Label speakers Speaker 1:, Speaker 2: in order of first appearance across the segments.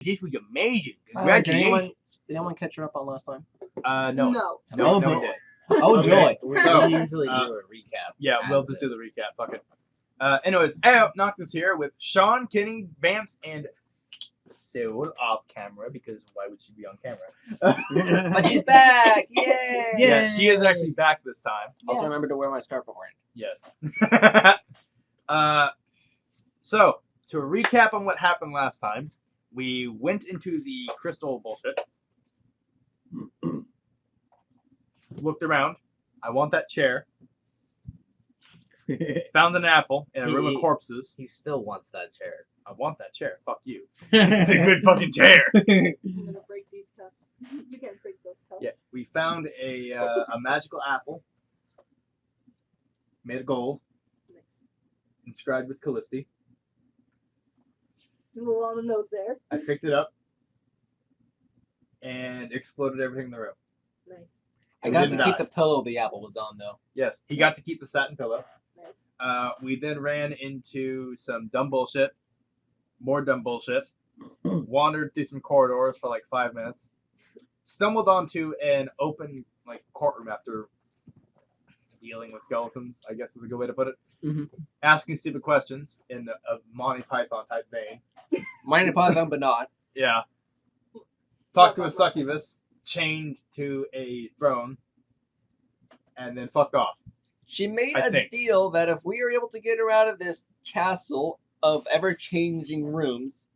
Speaker 1: This was amazing.
Speaker 2: Did
Speaker 1: Congratulations.
Speaker 2: anyone catch her up on last time?
Speaker 1: No.
Speaker 3: No.
Speaker 1: No,
Speaker 2: No,
Speaker 1: we did.
Speaker 2: Oh,
Speaker 1: Okay.
Speaker 2: joy.
Speaker 4: We
Speaker 1: So,
Speaker 4: usually do a recap.
Speaker 1: Yeah, we'll just do the recap. Fuck it. Anyways, Noctus here with Sean, Kenny, Vance, and Soul off camera because why would she be on camera?
Speaker 2: But she's back! Yay!
Speaker 1: Yeah, she is actually back this time.
Speaker 2: Also
Speaker 3: Yes.
Speaker 2: remember to wear my scarf for wearing.
Speaker 1: Yes. So, to recap on what happened last time, we went into the crystal bullshit. Looked around. I want that chair. Found an apple in a room of corpses.
Speaker 4: He still wants that chair.
Speaker 1: I want that chair. Fuck you. It's a good fucking chair.
Speaker 3: I'm gonna break these cups. You can't break those cups.
Speaker 1: Yeah, we found a magical apple made of gold,
Speaker 3: Nice.
Speaker 1: inscribed with Callisti.
Speaker 3: A little on the nose there.
Speaker 1: I picked it up and exploded everything in the room.
Speaker 3: Nice.
Speaker 2: I got to
Speaker 1: didn't
Speaker 2: keep
Speaker 1: die.
Speaker 2: the pillow the apple was on, though.
Speaker 1: Yes, he got to keep the satin pillow.
Speaker 3: Nice.
Speaker 1: We then ran into some dumb bullshit, more dumb bullshit, wandered through some corridors for like 5 minutes, stumbled onto an open like courtroom after dealing with skeletons, I guess is a good way to put it.
Speaker 2: Mhm.
Speaker 1: Asking stupid questions in a Monty Python type vein.
Speaker 2: Minor Python, but not.
Speaker 1: Yeah. Talked to a succubus, chained to a throne, and then fucked off.
Speaker 2: She made
Speaker 1: I
Speaker 2: a
Speaker 1: think.
Speaker 2: deal that if we are able to get her out of this castle of ever-changing rooms,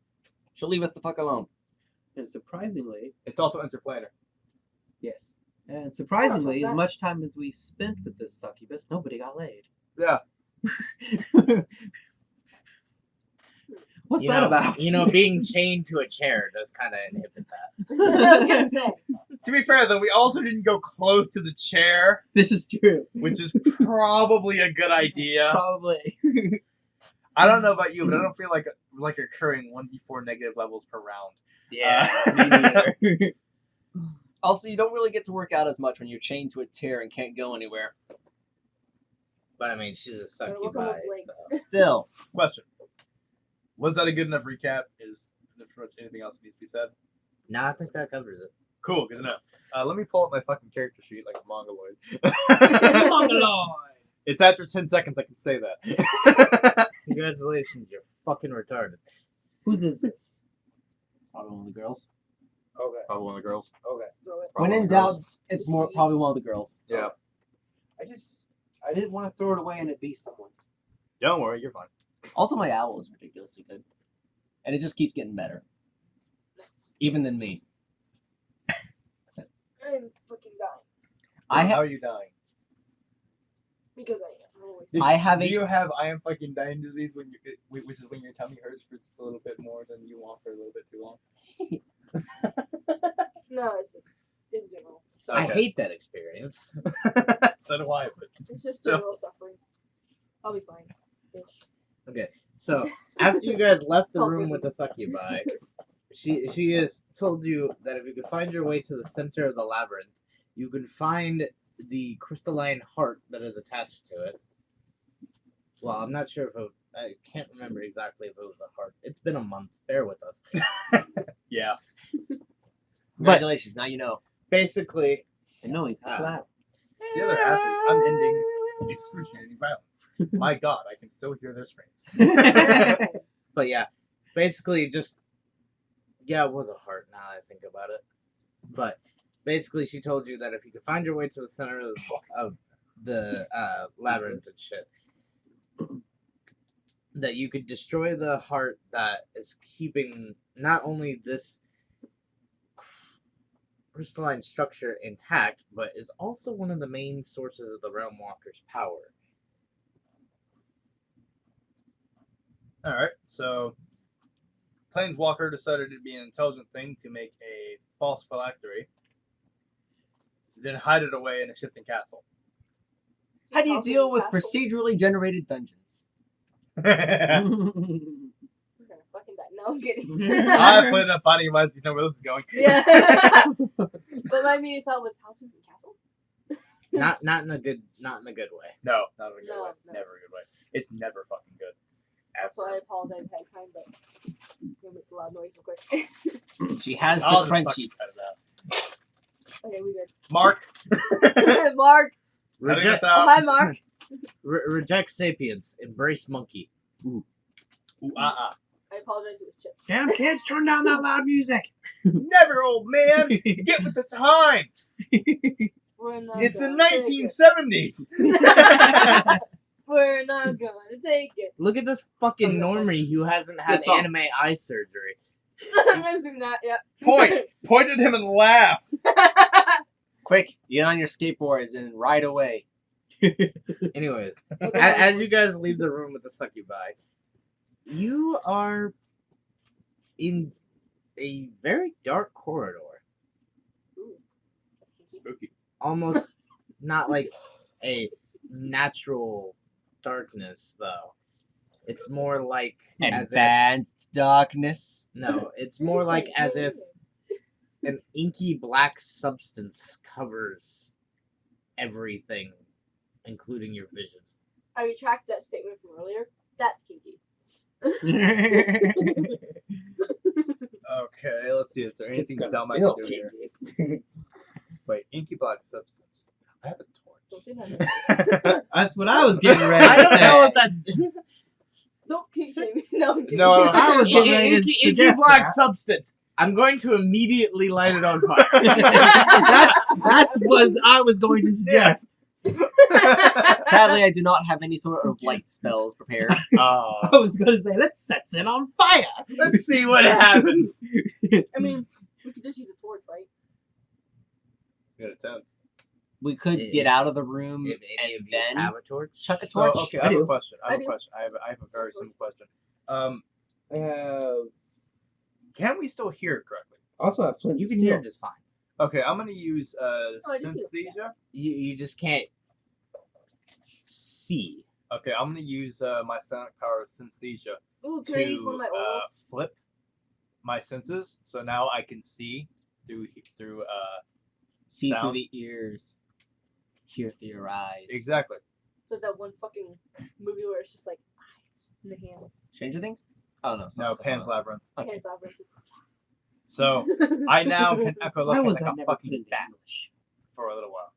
Speaker 2: she'll leave us the fuck alone.
Speaker 5: And surprisingly,
Speaker 1: It's also interplanar.
Speaker 5: yes. And surprisingly,
Speaker 3: that.
Speaker 5: as much time as we spent with this succubus, nobody got laid.
Speaker 1: Yeah.
Speaker 5: What's
Speaker 4: You
Speaker 5: that
Speaker 4: know,
Speaker 5: about?
Speaker 4: You know, being chained to a chair does kind of inhibit that.
Speaker 3: I was gonna say.
Speaker 1: To be fair, though, we also didn't go close to the chair,
Speaker 5: This is true.
Speaker 1: which is probably a good idea.
Speaker 5: Probably.
Speaker 1: I don't know about you, but I don't feel like occurring 1d4 negative levels per round.
Speaker 5: Yeah, me neither.
Speaker 2: Also, you don't really get to work out as much when you're chained to a chair and can't go anywhere.
Speaker 4: But I mean, she's a
Speaker 3: Gotta work on
Speaker 4: succubi.
Speaker 3: those legs.
Speaker 4: So.
Speaker 2: Still.
Speaker 1: Question: was that a good enough recap? Is there anything else that needs to be said?
Speaker 4: Nah, I think that covers it.
Speaker 1: Cool, good to know. Let me pull up my fucking character sheet like a mongoloid. It's after 10 seconds I can say that.
Speaker 4: Congratulations, you're fucking retarded.
Speaker 5: Whose is this?
Speaker 2: Probably one of the girls.
Speaker 5: Okay.
Speaker 1: Probably one of the girls.
Speaker 5: Okay.
Speaker 3: Just throw it.
Speaker 2: When in doubt, it's more probably one of the girls.
Speaker 1: Yeah.
Speaker 5: I didn't want to throw it away and it be someone's.
Speaker 1: Don't worry, you're fine.
Speaker 2: Also, my owl is ridiculously good. And it just keeps getting better.
Speaker 3: Nice.
Speaker 2: Even than me.
Speaker 3: I'm fucking dying.
Speaker 2: I
Speaker 1: How
Speaker 2: have
Speaker 1: are you dying?
Speaker 3: Because I am. Always.
Speaker 2: I have
Speaker 1: Do
Speaker 2: a-
Speaker 1: you have I am fucking dying disease which is when your tummy hurts for just a little bit more than you want for a little bit too long?
Speaker 3: No, it's just in general.
Speaker 4: I
Speaker 1: Okay.
Speaker 4: hate that experience.
Speaker 1: So do I, but
Speaker 3: It's just
Speaker 1: Still.
Speaker 3: general suffering. I'll be fine. Ish.
Speaker 4: Okay, so after you guys left the
Speaker 3: Oh,
Speaker 4: room
Speaker 3: really?
Speaker 4: with the succubi, she has told you that if you could find your way to the center of the labyrinth, you can find the crystalline heart that is attached to it. Well, I'm not sure if I can't remember exactly if it was a heart. It's been a month. Bear with us.
Speaker 1: yeah.
Speaker 2: Congratulations, now you know.
Speaker 4: Basically,
Speaker 5: And no, he's
Speaker 4: Ah.
Speaker 5: flat.
Speaker 1: The other half is unending, excruciating violence. My God, I can still hear their screams.
Speaker 4: but yeah, basically just it was a heart now that I think about it. But basically, she told you that if you could find your way to the center of the labyrinth and shit, that you could destroy the heart that is keeping not only this crystalline structure intact, but is also one of the main sources of the Realm Walker's power.
Speaker 1: Alright, so Planeswalker decided it'd be an intelligent thing to make a false phylactery, then hide it away in a shifting castle.
Speaker 2: How do you deal with procedurally generated dungeons?
Speaker 1: I
Speaker 3: He's gonna fucking die. No, I'm kidding.
Speaker 1: put it up body reminds you know where this is going.
Speaker 3: Yeah. But my immediate thought was House of the Castle.
Speaker 4: Not in a good way.
Speaker 1: No, not in a good
Speaker 3: No,
Speaker 1: way.
Speaker 3: no.
Speaker 1: Never a good way. It's never fucking good.
Speaker 3: So I apologize ahead of time, but I'm gonna make a loud noise real quick.
Speaker 2: She has the
Speaker 1: I'll just fucking
Speaker 2: crunchies.
Speaker 1: cut it out.
Speaker 3: Okay, we good.
Speaker 1: Mark.
Speaker 3: Mark.
Speaker 1: Cutting
Speaker 4: Reject,
Speaker 1: this
Speaker 3: Oh,
Speaker 1: out.
Speaker 3: hi, Mark.
Speaker 4: reject sapience. Embrace monkey.
Speaker 1: Ooh,
Speaker 3: I apologize. It was chips.
Speaker 5: Damn kids, turn down that loud music.
Speaker 1: Never, old man. Get with the times.
Speaker 3: We're not
Speaker 1: It's the
Speaker 3: gonna take it.
Speaker 1: 1970s.
Speaker 3: We're not gonna take it.
Speaker 4: Look at this fucking normie who hasn't had
Speaker 2: Good song.
Speaker 4: anime eye surgery.
Speaker 3: I'm gonna zoom that. Yeah.
Speaker 1: Point at him and laugh.
Speaker 2: Quick, get on your skateboards and ride away.
Speaker 4: Anyways,
Speaker 3: Okay.
Speaker 4: as you guys leave the room with the succubi, you are in a very dark corridor.
Speaker 3: Ooh, that's kinky.
Speaker 1: Spooky.
Speaker 4: Almost not like a natural darkness, though. It's more like as if,
Speaker 2: Advanced darkness.
Speaker 4: no, it's more like as if an inky black substance covers everything, including your vision.
Speaker 3: I retract that statement from earlier. That's kinky.
Speaker 1: Okay, let's see. Is there anything
Speaker 2: gonna
Speaker 1: dumb I
Speaker 2: feel
Speaker 1: can do here? Wait, inky black substance. I have a
Speaker 3: Don't do that.
Speaker 5: That's what I was getting ready
Speaker 4: I
Speaker 5: to
Speaker 4: don't
Speaker 5: say.
Speaker 4: know what that.
Speaker 3: Don't kink shame me. No, I'm kidding.
Speaker 1: No,
Speaker 5: I was getting ready to
Speaker 4: Inky
Speaker 5: suggest
Speaker 4: black
Speaker 5: that.
Speaker 4: substance. I'm going to immediately light it on fire.
Speaker 5: That's what I was going to suggest.
Speaker 2: Sadly, I do not have any sort of light spells prepared.
Speaker 5: I was going to say, let's set it on fire.
Speaker 1: Let's see what happens.
Speaker 3: I mean, we could just use a torch, right?
Speaker 1: Good attempt.
Speaker 2: We could
Speaker 4: If-
Speaker 2: get out of the room
Speaker 4: If any
Speaker 2: and
Speaker 4: of you
Speaker 2: then
Speaker 4: have a torch,
Speaker 2: chuck a
Speaker 1: So,
Speaker 2: torch.
Speaker 1: okay, I have
Speaker 5: I
Speaker 1: a
Speaker 5: do.
Speaker 1: question. I
Speaker 3: I
Speaker 1: have a
Speaker 3: do.
Speaker 1: question. I have a very simple question. Can we still hear it correctly?
Speaker 5: Also have flint.
Speaker 4: you can hear just fine.
Speaker 1: Okay, I'm gonna use
Speaker 3: I do too.
Speaker 1: synesthesia.
Speaker 4: You just can't see.
Speaker 1: Okay, I'm gonna use my sonic power of synesthesia
Speaker 3: Ooh, can I use one of my
Speaker 1: to
Speaker 3: oils?
Speaker 1: flip my senses, so now I can see through
Speaker 2: See through
Speaker 1: sound.
Speaker 2: the ears, hear through your eyes.
Speaker 1: exactly.
Speaker 3: So that one fucking movie where it's just like eyes in the hands.
Speaker 2: Stranger Things? Oh no,
Speaker 1: No, Pan's Labyrinth.
Speaker 2: Okay.
Speaker 3: Hands labyrinth.
Speaker 1: So I now can echolocation
Speaker 5: Why was
Speaker 1: like
Speaker 5: that
Speaker 1: a
Speaker 5: never put
Speaker 1: fucking
Speaker 5: into
Speaker 1: bat
Speaker 5: English?
Speaker 1: for a little while.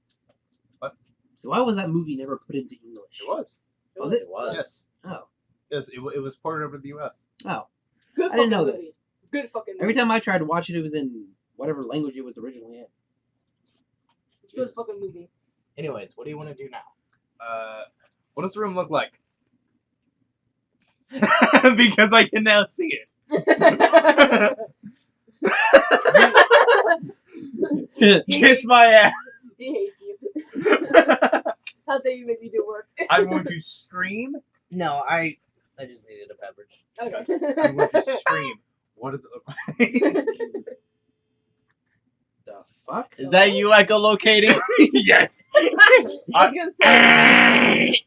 Speaker 5: So why was that movie never put into English?
Speaker 1: It was.
Speaker 5: Was it?
Speaker 4: It was.
Speaker 1: Yes.
Speaker 5: Oh.
Speaker 1: Yes, it was ported over to the U.S.
Speaker 5: Oh.
Speaker 3: Good
Speaker 5: I didn't know
Speaker 3: fucking
Speaker 5: this.
Speaker 3: movie. Good fucking movie.
Speaker 5: Every time I tried to watch it, it was in whatever language it was originally in.
Speaker 3: Good fucking movie.
Speaker 4: Anyways, what do you want to do now?
Speaker 1: What does the room look like? Because I can now see it. Kiss my ass.
Speaker 3: He hates you. How dare you make me do work?
Speaker 1: I'm going to scream.
Speaker 4: No, I just needed a beverage.
Speaker 3: Okay.
Speaker 1: I'm going to scream. What does it look like?
Speaker 5: The fuck?
Speaker 2: Is that you echolocating?
Speaker 1: Yes.
Speaker 3: I was gonna say,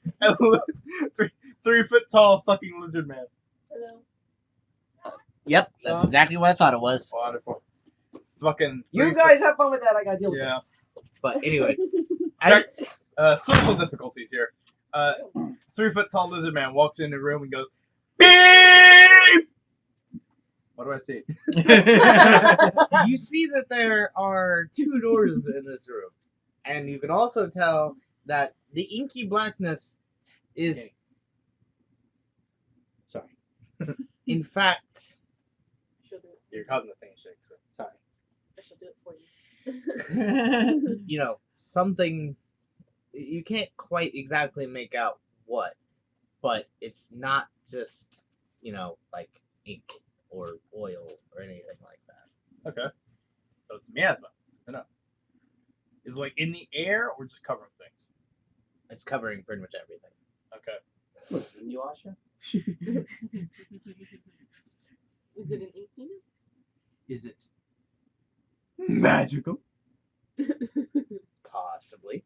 Speaker 1: 3 foot tall fucking lizard man.
Speaker 3: hello.
Speaker 2: Yep, that's exactly what I thought it was.
Speaker 1: Wonderful. Fucking.
Speaker 2: You
Speaker 1: 3
Speaker 2: guys have fun with that. I gotta deal
Speaker 1: Yeah.
Speaker 2: with this.
Speaker 4: But anyway,
Speaker 1: Check. Social difficulties here. 3 foot tall lizard man walks in the room and goes, beep! What do I see?
Speaker 4: you see that there are 2 doors in this room, and you can also tell that the inky blackness is,
Speaker 5: Sorry.
Speaker 4: in fact,
Speaker 3: She'll do it.
Speaker 1: You're causing the thing shake. So.
Speaker 5: Sorry.
Speaker 3: I shall do it for you.
Speaker 4: you know, something you can't quite exactly make out what, but it's not just, you know, like ink or oil or anything like that.
Speaker 1: Okay. So it's miasma. I know. Is it like in the air or just covering things?
Speaker 4: It's covering pretty much everything.
Speaker 1: Okay.
Speaker 5: Look, Inuyasha?
Speaker 3: Is it an ink demon?
Speaker 1: Is it magical?
Speaker 4: Possibly.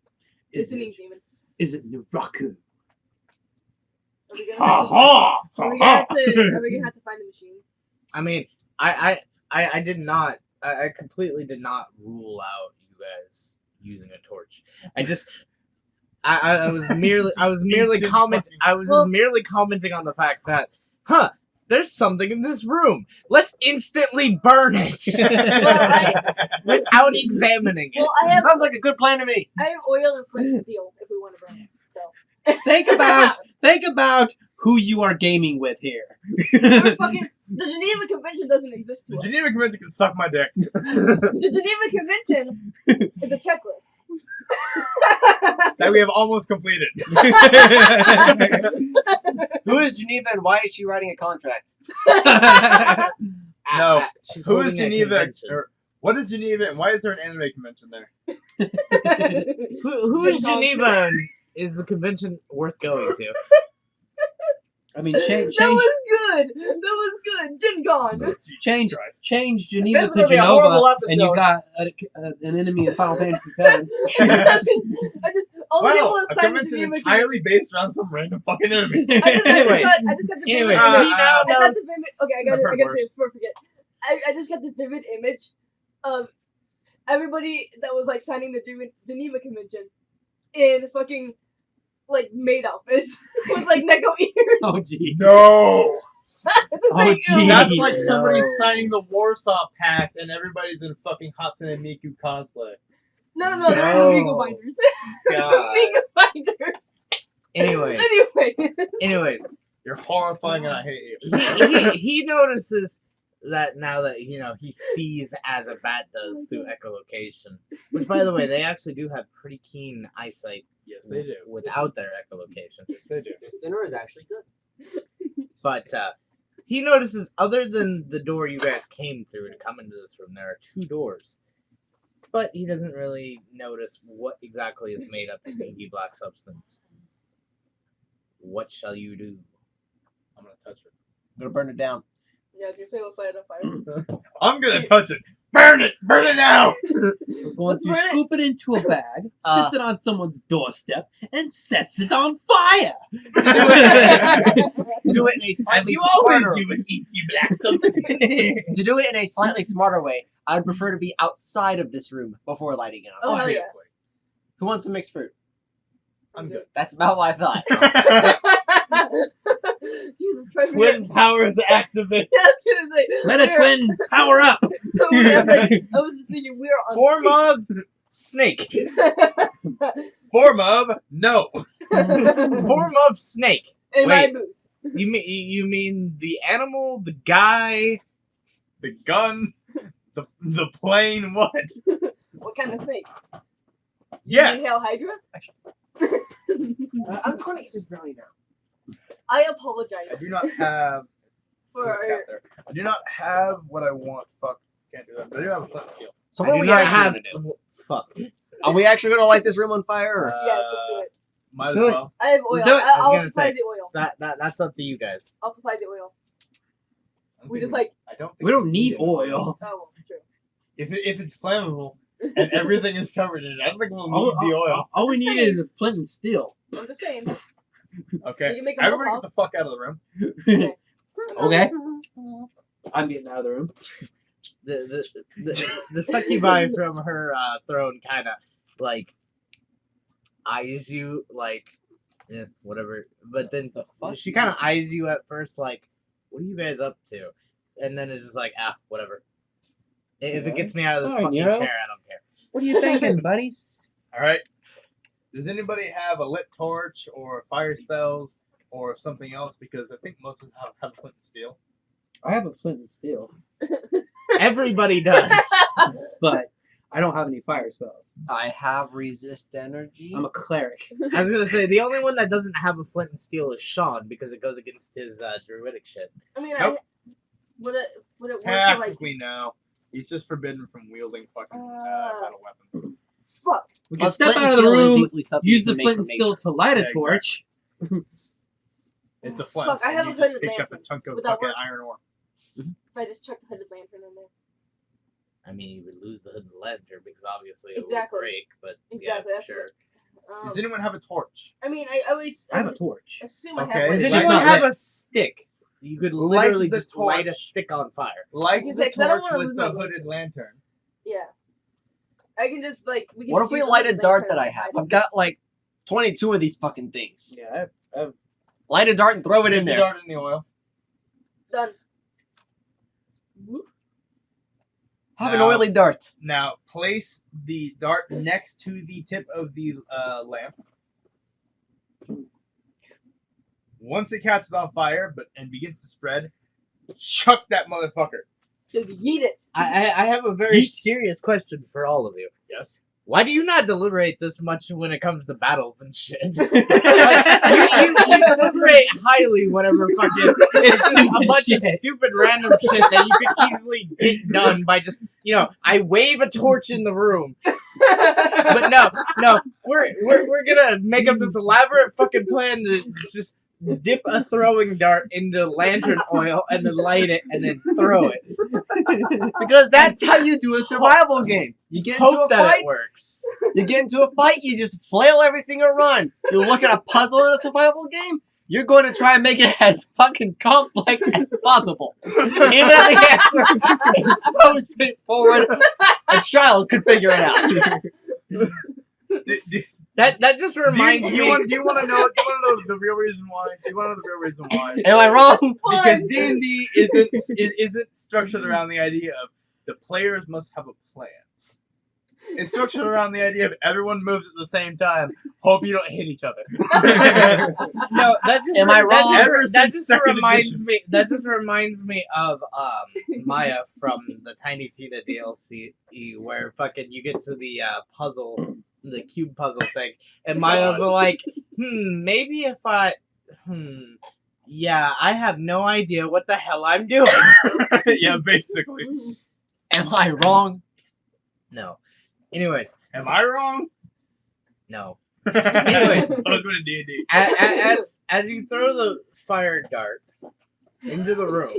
Speaker 3: It's an ink demon.
Speaker 5: Is it Nuraku?
Speaker 3: Are we gonna
Speaker 1: Ha
Speaker 3: have to,
Speaker 1: ha!
Speaker 3: are we gonna have to find the machine?
Speaker 4: I mean, I did not. I completely did not rule out you guys using a torch. I was merely
Speaker 1: Instant
Speaker 4: commenting.
Speaker 1: fucking-
Speaker 4: I was
Speaker 3: Well-
Speaker 4: just merely commenting on the fact that huh, there's something in this room. Let's instantly burn it without examining it.
Speaker 3: Well, I have
Speaker 2: Sounds like a good plan to me.
Speaker 3: oil and flint and steel if we want to burn it. So
Speaker 5: Think about who you are gaming with here.
Speaker 3: we're fucking. The Geneva Convention doesn't exist to
Speaker 1: The
Speaker 3: us.
Speaker 1: Geneva Convention can suck my dick.
Speaker 3: The Geneva Convention is a checklist.
Speaker 1: That we have almost completed.
Speaker 2: Who is Geneva and why is she writing a contract?
Speaker 1: No.
Speaker 4: She's
Speaker 1: Who is
Speaker 4: holding a
Speaker 1: Geneva?
Speaker 4: convention.
Speaker 1: Or what is Geneva, and why is there an anime convention there?
Speaker 4: Who is Geneva? And is the convention worth going to?
Speaker 5: I mean, change
Speaker 3: That was good. That was good. Gen Con.
Speaker 5: change Geneva
Speaker 2: This is
Speaker 5: to
Speaker 2: gonna be a
Speaker 5: Genova,
Speaker 2: horrible
Speaker 5: and you
Speaker 2: episode.
Speaker 5: got an enemy in Final Fantasy VII.
Speaker 3: I just all the people
Speaker 1: Wow, a
Speaker 3: assigned to
Speaker 1: convention
Speaker 3: Geneva
Speaker 1: entirely based around some random fucking enemy.
Speaker 3: I
Speaker 4: Anyways.
Speaker 3: just got the vivid
Speaker 4: Anyways,
Speaker 3: image.
Speaker 1: he
Speaker 4: now
Speaker 3: I got
Speaker 4: knows.
Speaker 3: the vivid. Okay, I got
Speaker 1: I've
Speaker 3: to
Speaker 1: heard
Speaker 3: say this
Speaker 1: worse.
Speaker 3: before I forget. I just got the vivid image of everybody that was like signing the Geneva Convention in fucking like maid outfits with like Neko ears.
Speaker 5: Oh, gee.
Speaker 1: No!
Speaker 3: It's
Speaker 5: Oh,
Speaker 3: like,
Speaker 5: gee.
Speaker 1: That's like somebody
Speaker 4: No.
Speaker 1: signing the Warsaw Pact and everybody's in fucking Hatsune Miku cosplay.
Speaker 3: No,
Speaker 4: No.
Speaker 3: they're Amigo binders.
Speaker 1: God.
Speaker 3: Amigo binders.
Speaker 4: Anyways,
Speaker 3: Anyway.
Speaker 1: You're horrifying and I hate you.
Speaker 4: he notices that now that he sees as a bat does through echolocation. Which, by the way, they actually do have pretty keen eyesight.
Speaker 1: Yes, they do.
Speaker 4: Without their echolocation.
Speaker 1: Yes, they do.
Speaker 2: This dinner is actually good.
Speaker 4: But he notices, other than the door you guys came through to come into this room, there are 2 doors. But he doesn't really notice what exactly is made up of inky black substance. What shall you do?
Speaker 1: I'm gonna touch it.
Speaker 2: I'm gonna burn it down.
Speaker 3: Yeah, I was gonna say let's light it on fire.
Speaker 1: I'm gonna touch it. Burn it! Burn it now!
Speaker 5: We're going
Speaker 3: Let's
Speaker 5: to
Speaker 3: burn it.
Speaker 5: scoop it into a bag, sits it on someone's doorstep, and sets it on fire.
Speaker 2: To do it in a slightly smarter
Speaker 1: with inky black something.
Speaker 2: to do it in a slightly smarter way, I would prefer to be outside of this room before lighting it on.
Speaker 3: Oh, hell yeah.
Speaker 1: Obviously.
Speaker 2: Who wants some mixed fruit?
Speaker 1: I'm good.
Speaker 2: That's about what I thought.
Speaker 3: Jesus Christ.
Speaker 1: Twin powers activate.
Speaker 3: Yeah, I was gonna say.
Speaker 5: Meta twin, power up.
Speaker 3: I was just thinking we are on
Speaker 4: Form of snake.
Speaker 1: Form of no.
Speaker 4: Form of snake.
Speaker 3: in my
Speaker 4: Wait.
Speaker 3: boot.
Speaker 4: You mean the animal, the guy?
Speaker 1: The gun. The plane. What?
Speaker 3: What kind of snake?
Speaker 1: Yes.
Speaker 3: Hail Hydra?
Speaker 2: I'm just going to eat this brownie now.
Speaker 3: I
Speaker 1: I
Speaker 3: apologize
Speaker 1: do not have.
Speaker 3: for
Speaker 1: I do not have what I want. Fuck. Can't do that. But I do have a flint steel.
Speaker 2: So
Speaker 4: I
Speaker 2: what
Speaker 4: do
Speaker 2: are we
Speaker 4: not
Speaker 2: actually
Speaker 4: have-
Speaker 2: going to do?
Speaker 4: Fuck.
Speaker 2: Are we actually going to light this room on fire? Or?
Speaker 3: yes, let's do it.
Speaker 1: Might as
Speaker 5: Do it.
Speaker 1: well.
Speaker 3: I have oil.
Speaker 5: Let's do it.
Speaker 3: I'll
Speaker 4: gonna
Speaker 3: supply
Speaker 4: say.
Speaker 3: the oil.
Speaker 4: That's up to you guys.
Speaker 3: I'll supply the oil.
Speaker 1: I don't
Speaker 3: We
Speaker 1: think
Speaker 3: just like.
Speaker 1: I don't. Think
Speaker 5: We don't need oil.
Speaker 3: Oh, well, true.
Speaker 1: If it's flammable and everything is covered in it, I don't think we'll need the oil.
Speaker 5: All we
Speaker 3: Just
Speaker 5: need
Speaker 3: saying.
Speaker 5: is a flint and steel.
Speaker 3: I'm just saying.
Speaker 1: Okay.
Speaker 3: You can make a
Speaker 1: Everybody
Speaker 3: Molotov.
Speaker 1: get the fuck out of the room.
Speaker 5: Okay. I'm getting out of the room.
Speaker 4: The succubi from her throne kind of like eyes you like whatever, but then
Speaker 2: The fuck?
Speaker 4: she kind of eyes you at first like, what are you guys up to? And then it's just like, whatever. If it gets me out of this
Speaker 5: Alright,
Speaker 4: fucking
Speaker 5: Nero.
Speaker 4: chair, I don't care.
Speaker 5: What are you thinking, buddies?
Speaker 1: All right. Does anybody have a lit torch or fire spells or something else? Because I think most of them have flint and steel.
Speaker 5: I have a flint and steel,
Speaker 4: Everybody does.
Speaker 5: but I don't have any fire spells.
Speaker 2: I have resist energy.
Speaker 5: I'm a cleric.
Speaker 4: I was gonna say the only one that doesn't have a flint and steel is Sean because it goes against his druidic shit.
Speaker 3: I mean,
Speaker 1: Nope.
Speaker 3: would it work to like?
Speaker 1: Technically, no. He's just forbidden from wielding fucking metal weapons.
Speaker 3: Fuck.
Speaker 5: We can
Speaker 2: Well,
Speaker 5: step
Speaker 2: flint and
Speaker 5: out of the
Speaker 2: steel is
Speaker 5: room,
Speaker 2: easily stuff you
Speaker 5: use
Speaker 2: can
Speaker 5: the
Speaker 2: make
Speaker 5: flint
Speaker 2: from
Speaker 5: and steel
Speaker 2: nature.
Speaker 5: to light a
Speaker 1: Yeah,
Speaker 5: torch.
Speaker 1: It's a flint.
Speaker 3: Fuck, I have
Speaker 1: and
Speaker 3: a
Speaker 1: you just
Speaker 3: hooded
Speaker 1: pick up a
Speaker 3: lantern.
Speaker 1: chunk of
Speaker 3: Would that
Speaker 1: fucking
Speaker 3: work?
Speaker 1: iron ore.
Speaker 3: If I just chucked a hooded lantern in there.
Speaker 4: I mean, you would lose the hood and lantern because obviously it
Speaker 3: Exactly.
Speaker 4: would break. But
Speaker 3: Exactly,
Speaker 4: yeah,
Speaker 3: that's
Speaker 4: sure.
Speaker 1: Does anyone have a torch?
Speaker 3: I mean, I would.
Speaker 5: I have a torch.
Speaker 3: assume I
Speaker 1: Okay,
Speaker 3: have one.
Speaker 1: It's
Speaker 4: Does
Speaker 1: just
Speaker 4: anyone
Speaker 5: not
Speaker 4: have
Speaker 5: lit.
Speaker 4: a stick? You could
Speaker 1: Light
Speaker 4: literally
Speaker 1: the
Speaker 4: just light a
Speaker 1: torch.
Speaker 4: stick on fire.
Speaker 1: Light
Speaker 3: gonna
Speaker 1: the
Speaker 3: say, 'cause I don't
Speaker 1: torch
Speaker 3: wanna
Speaker 1: with
Speaker 3: lose
Speaker 1: the
Speaker 3: my
Speaker 1: hooded lantern.
Speaker 3: Yeah. I can just like. We can
Speaker 2: What
Speaker 3: just
Speaker 2: if we
Speaker 3: use the
Speaker 2: light a
Speaker 3: hooded
Speaker 2: dart
Speaker 3: lantern
Speaker 2: that I
Speaker 3: and
Speaker 2: have?
Speaker 3: hide
Speaker 2: I've got like 22 of these fucking things.
Speaker 5: Yeah, I have
Speaker 2: Light a dart and throw it in
Speaker 1: Put the
Speaker 2: there.
Speaker 1: dart in the oil.
Speaker 3: Done.
Speaker 2: Have an
Speaker 1: Now-
Speaker 2: oily dart.
Speaker 1: Now place the dart next to the tip of the lamp. Once it catches on fire and begins to spread, chuck that motherfucker.
Speaker 3: Just yeet it.
Speaker 4: I have a very
Speaker 2: Yeet.
Speaker 4: serious question for all of you.
Speaker 1: Yes.
Speaker 4: Why do you not deliberate this much when it comes to battles and shit? you deliberate highly whenever fucking
Speaker 2: It's
Speaker 4: a
Speaker 2: stupid
Speaker 4: bunch
Speaker 2: shit.
Speaker 4: of stupid random shit that you could easily get done by just, I wave a torch in the room. But no, we're gonna make up this elaborate fucking plan to just dip a throwing dart into lantern oil and then light it and then throw it.
Speaker 2: Because that's how you do a survival game. You get into a
Speaker 4: Hope that
Speaker 2: fight,
Speaker 4: it works.
Speaker 2: you get into a fight, you just flail everything and run. You look at a puzzle in a survival game, you're going to try and make it as fucking complex as possible. Even if the answer is so straightforward, a child could figure it out.
Speaker 4: That just reminds
Speaker 1: do
Speaker 4: me.
Speaker 1: you want to know the real reason why? Do you want to know the real reason why?
Speaker 2: Am I wrong?
Speaker 1: Because D&D isn't structured around the idea of the players must have a plan. It's structured around the idea of everyone moves at the same time. Hope you don't hit each other.
Speaker 4: No, that just
Speaker 2: Am I wrong?
Speaker 1: Ever
Speaker 4: That
Speaker 1: since
Speaker 4: just
Speaker 1: second
Speaker 4: reminds me. That just reminds me of Maya from the Tiny Tina DLC, where fucking you get to the puzzle, the cube puzzle thing, and Maya's like, maybe if yeah, I have no idea what the hell I'm doing.
Speaker 1: Yeah, basically.
Speaker 2: Am I wrong?
Speaker 4: No. Anyways,
Speaker 1: Am I wrong?
Speaker 4: no.
Speaker 1: Anyways, welcome to D&D.
Speaker 4: As you throw the fire dart into the room,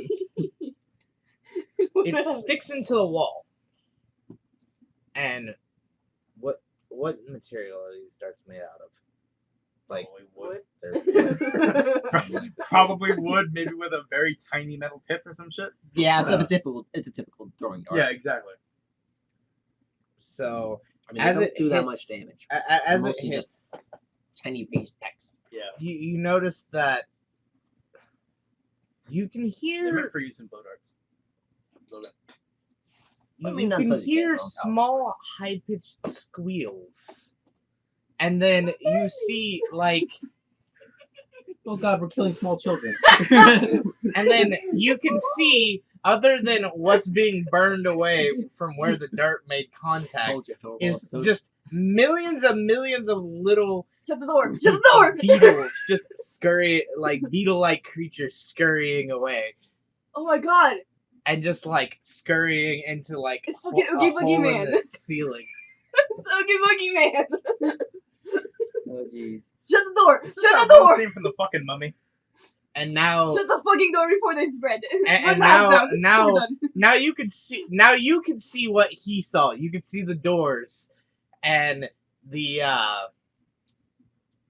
Speaker 4: it sticks into the wall. And what material are these darts made out of? Like
Speaker 1: Probably wood.
Speaker 4: they're wood.
Speaker 1: Probably wood, maybe with a very tiny metal tip or some shit.
Speaker 2: Yeah,
Speaker 4: So-
Speaker 2: it's a typical throwing dart.
Speaker 1: Yeah, exactly.
Speaker 4: So
Speaker 2: I mean,
Speaker 4: as
Speaker 2: they
Speaker 4: it
Speaker 2: don't do that
Speaker 4: hits-
Speaker 2: much damage.
Speaker 4: as it
Speaker 2: Mostly
Speaker 4: hits,
Speaker 2: Tiny raised pecs.
Speaker 1: Yeah.
Speaker 4: you notice that you can
Speaker 1: They're
Speaker 4: hear
Speaker 1: meant for using blow darts.
Speaker 2: I
Speaker 4: you
Speaker 2: mean, none
Speaker 4: can
Speaker 2: says you can't
Speaker 4: hear
Speaker 2: throw 'em out.
Speaker 4: small high pitched squeals. And then you see like
Speaker 5: Oh god, we're killing small children.
Speaker 4: and then you can see other than what's being burned away from where the dart made contact
Speaker 2: Told you, horrible
Speaker 4: is
Speaker 2: episode.
Speaker 4: just millions of little
Speaker 3: Shut the door. Shut the door.
Speaker 4: beetles just scurry like beetle-like creatures scurrying away
Speaker 3: Oh my god.
Speaker 4: and just like scurrying into like
Speaker 3: It's fucking
Speaker 4: a
Speaker 3: Oogie Boogie
Speaker 4: hole in
Speaker 3: Man.
Speaker 4: the ceiling.
Speaker 3: Oogie Boogie Man.
Speaker 2: Oh jeez.
Speaker 3: Shut the door.
Speaker 1: This is
Speaker 3: Shut
Speaker 1: that
Speaker 3: the
Speaker 1: one
Speaker 3: door.
Speaker 1: scene from the fucking Mummy.
Speaker 4: And now
Speaker 3: Shut the fucking door before they spread.
Speaker 4: and
Speaker 3: We're past them.
Speaker 4: now
Speaker 3: We're done.
Speaker 4: now you can see what he saw. You can see the doors and the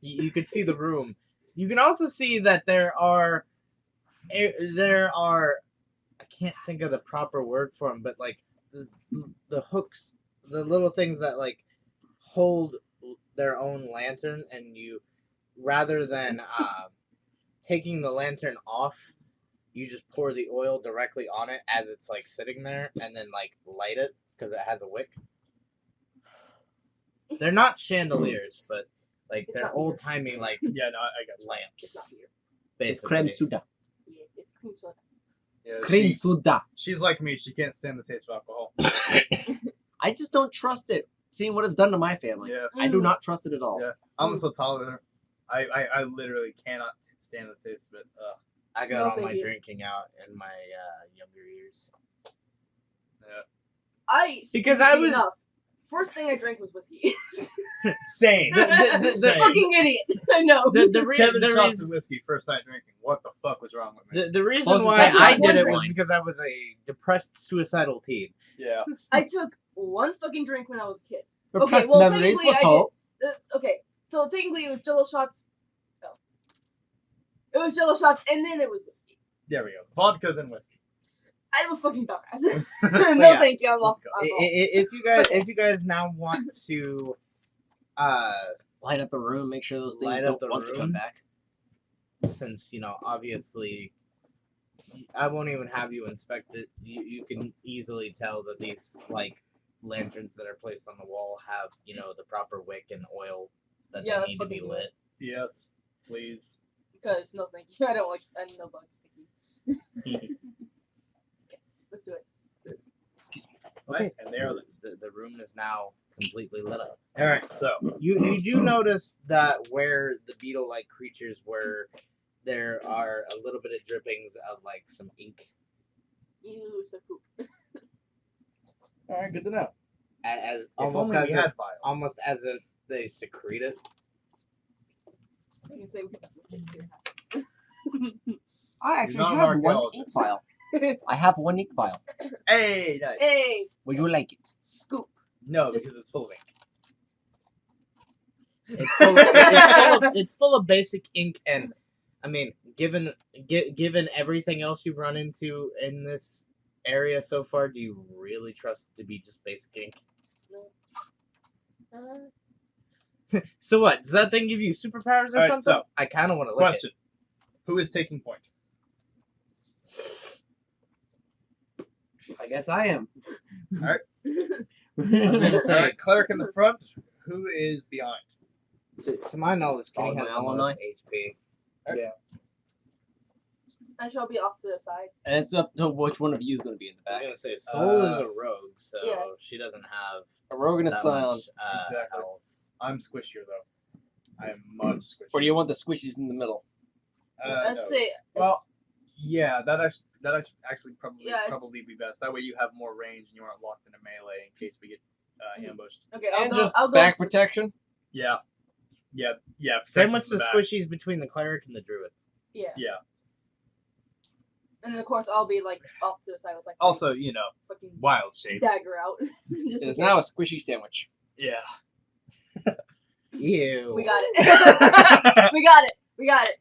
Speaker 4: you can see the room. You can also see that there are I can't think of the proper word for them, but like the hooks, the little things that like hold their own lantern, and you rather than taking the lantern off, you just pour the oil directly on it as it's like sitting there, and then like light it because it has a wick. They're not chandeliers, but like
Speaker 3: It's
Speaker 4: they're
Speaker 3: not beer.
Speaker 4: old timey like
Speaker 1: Yeah, no, I got you.
Speaker 3: It's
Speaker 4: lamps,
Speaker 3: not beer.
Speaker 4: basically.
Speaker 2: Creme soda.
Speaker 3: Yeah, it's cream soda.
Speaker 1: Yeah,
Speaker 2: Cream soda.
Speaker 1: she's like me. She can't stand the taste of alcohol.
Speaker 2: I just don't trust it. Seeing what it's done to my family.
Speaker 1: Yeah,
Speaker 2: I do not trust it at all.
Speaker 1: Yeah. I'm so tolerant. I literally cannot stand the taste of it. Ugh.
Speaker 4: I got
Speaker 3: No,
Speaker 4: all
Speaker 3: thank
Speaker 4: my
Speaker 3: you.
Speaker 4: drinking out in my younger years. Because I
Speaker 3: stupidly
Speaker 4: was-
Speaker 3: enough. First thing I drank was whiskey.
Speaker 1: Same.
Speaker 3: the
Speaker 1: Same.
Speaker 3: fucking idiot. I know.
Speaker 1: Seven
Speaker 4: the
Speaker 1: shots
Speaker 4: reason-
Speaker 1: of whiskey first night drinking. What the fuck was wrong with me?
Speaker 4: The reason
Speaker 2: Closest
Speaker 4: why
Speaker 2: to
Speaker 4: I
Speaker 3: one
Speaker 4: did it
Speaker 3: drink.
Speaker 4: was because I was a depressed, suicidal teen.
Speaker 1: Yeah.
Speaker 3: I took one fucking drink when I was a kid.
Speaker 2: Repressed
Speaker 3: well,
Speaker 2: memories
Speaker 3: technically
Speaker 2: with
Speaker 3: I did.
Speaker 2: hope.
Speaker 3: Okay, so technically it was Jello shots. Oh. It was Jello shots, and then it was whiskey.
Speaker 1: There we go. Vodka then whiskey.
Speaker 3: I'm a fucking dumbass.
Speaker 4: But
Speaker 3: no,
Speaker 4: yeah.
Speaker 3: thank you. I'm off.
Speaker 4: If you guys now want to,
Speaker 2: Light up the room, make sure those things
Speaker 4: Light up
Speaker 2: don't
Speaker 4: the
Speaker 2: want to
Speaker 4: room.
Speaker 2: come back.
Speaker 4: since obviously I won't even have you inspect it. You can easily tell that these like lanterns that are placed on the wall have the proper wick and oil that
Speaker 3: Yeah,
Speaker 4: they
Speaker 3: that's
Speaker 4: need to be
Speaker 3: fucking
Speaker 4: lit.
Speaker 1: Yes, please.
Speaker 3: Because no, thank you. I don't like. I no bugs. Thank you. Okay, let's do it.
Speaker 2: Excuse me.
Speaker 1: Nice. And there.
Speaker 4: The room is now completely lit up.
Speaker 1: All right. So
Speaker 4: You do notice that where the beetle-like creatures were, there are a little bit of drippings of like some ink.
Speaker 3: Ew, so poop.
Speaker 1: all right. Good to know.
Speaker 4: As
Speaker 1: If
Speaker 4: almost
Speaker 1: only
Speaker 4: as
Speaker 1: we
Speaker 4: if,
Speaker 1: had files.
Speaker 4: almost as if they secrete it.
Speaker 3: I can say we can see what happens.
Speaker 2: I actually
Speaker 1: not an
Speaker 2: have one
Speaker 1: archaeologist.
Speaker 2: ink file. I have one ink file.
Speaker 1: Hey, nice.
Speaker 3: Hey,
Speaker 2: Would you like it?
Speaker 3: scoop.
Speaker 1: No,
Speaker 3: Just-
Speaker 1: because it's full of ink.
Speaker 4: It's full of basic ink, and I mean, given everything else you've run into in this area so far, do you really trust it to be just basic ink? So what? Does that thing give you superpowers or
Speaker 1: Alright,
Speaker 4: something?
Speaker 1: so,
Speaker 4: I kind of want to look
Speaker 1: Question: who is taking point?
Speaker 5: I guess I am.
Speaker 4: I was gonna say,
Speaker 1: All right, cleric in the front. Who is behind?
Speaker 4: to my knowledge, Kenny
Speaker 2: Follow
Speaker 4: has
Speaker 2: my
Speaker 4: the
Speaker 2: Illinois.
Speaker 4: most HP.
Speaker 5: Yeah.
Speaker 3: I shall be off to the side.
Speaker 2: And it's up to which one of you is going to be in the
Speaker 4: I was
Speaker 2: back.
Speaker 4: gonna say, Soul is a rogue, so
Speaker 3: Yes.
Speaker 4: she doesn't have
Speaker 2: A rogue and a
Speaker 4: that
Speaker 2: silent.
Speaker 4: much
Speaker 1: Exactly.
Speaker 4: health.
Speaker 1: I'm squishier though. I am much squishier.
Speaker 2: Or do you want the squishies in the middle?
Speaker 3: I'd
Speaker 1: No.
Speaker 3: say.
Speaker 1: Well, yeah, that actually probably
Speaker 3: Yeah, it's-
Speaker 1: probably be best. That way you have more range and you aren't locked in a melee in case we get ambushed.
Speaker 3: Okay, I'll
Speaker 2: And
Speaker 3: go.
Speaker 2: just
Speaker 3: I'll go.
Speaker 2: back protection?
Speaker 1: Yeah, yeah.
Speaker 4: Same
Speaker 1: protection
Speaker 4: with
Speaker 1: from
Speaker 4: the
Speaker 1: back.
Speaker 4: squishies between the cleric and the druid.
Speaker 3: Yeah.
Speaker 1: Yeah.
Speaker 3: And then of course I'll be like off to the side with like
Speaker 1: Also,
Speaker 3: my fucking
Speaker 1: wild shape.
Speaker 3: dagger out. Just
Speaker 2: It
Speaker 3: in
Speaker 2: is now a
Speaker 3: case.
Speaker 2: squishy sandwich.
Speaker 1: Yeah.
Speaker 4: Ew.
Speaker 3: We got it. we got it. We got it.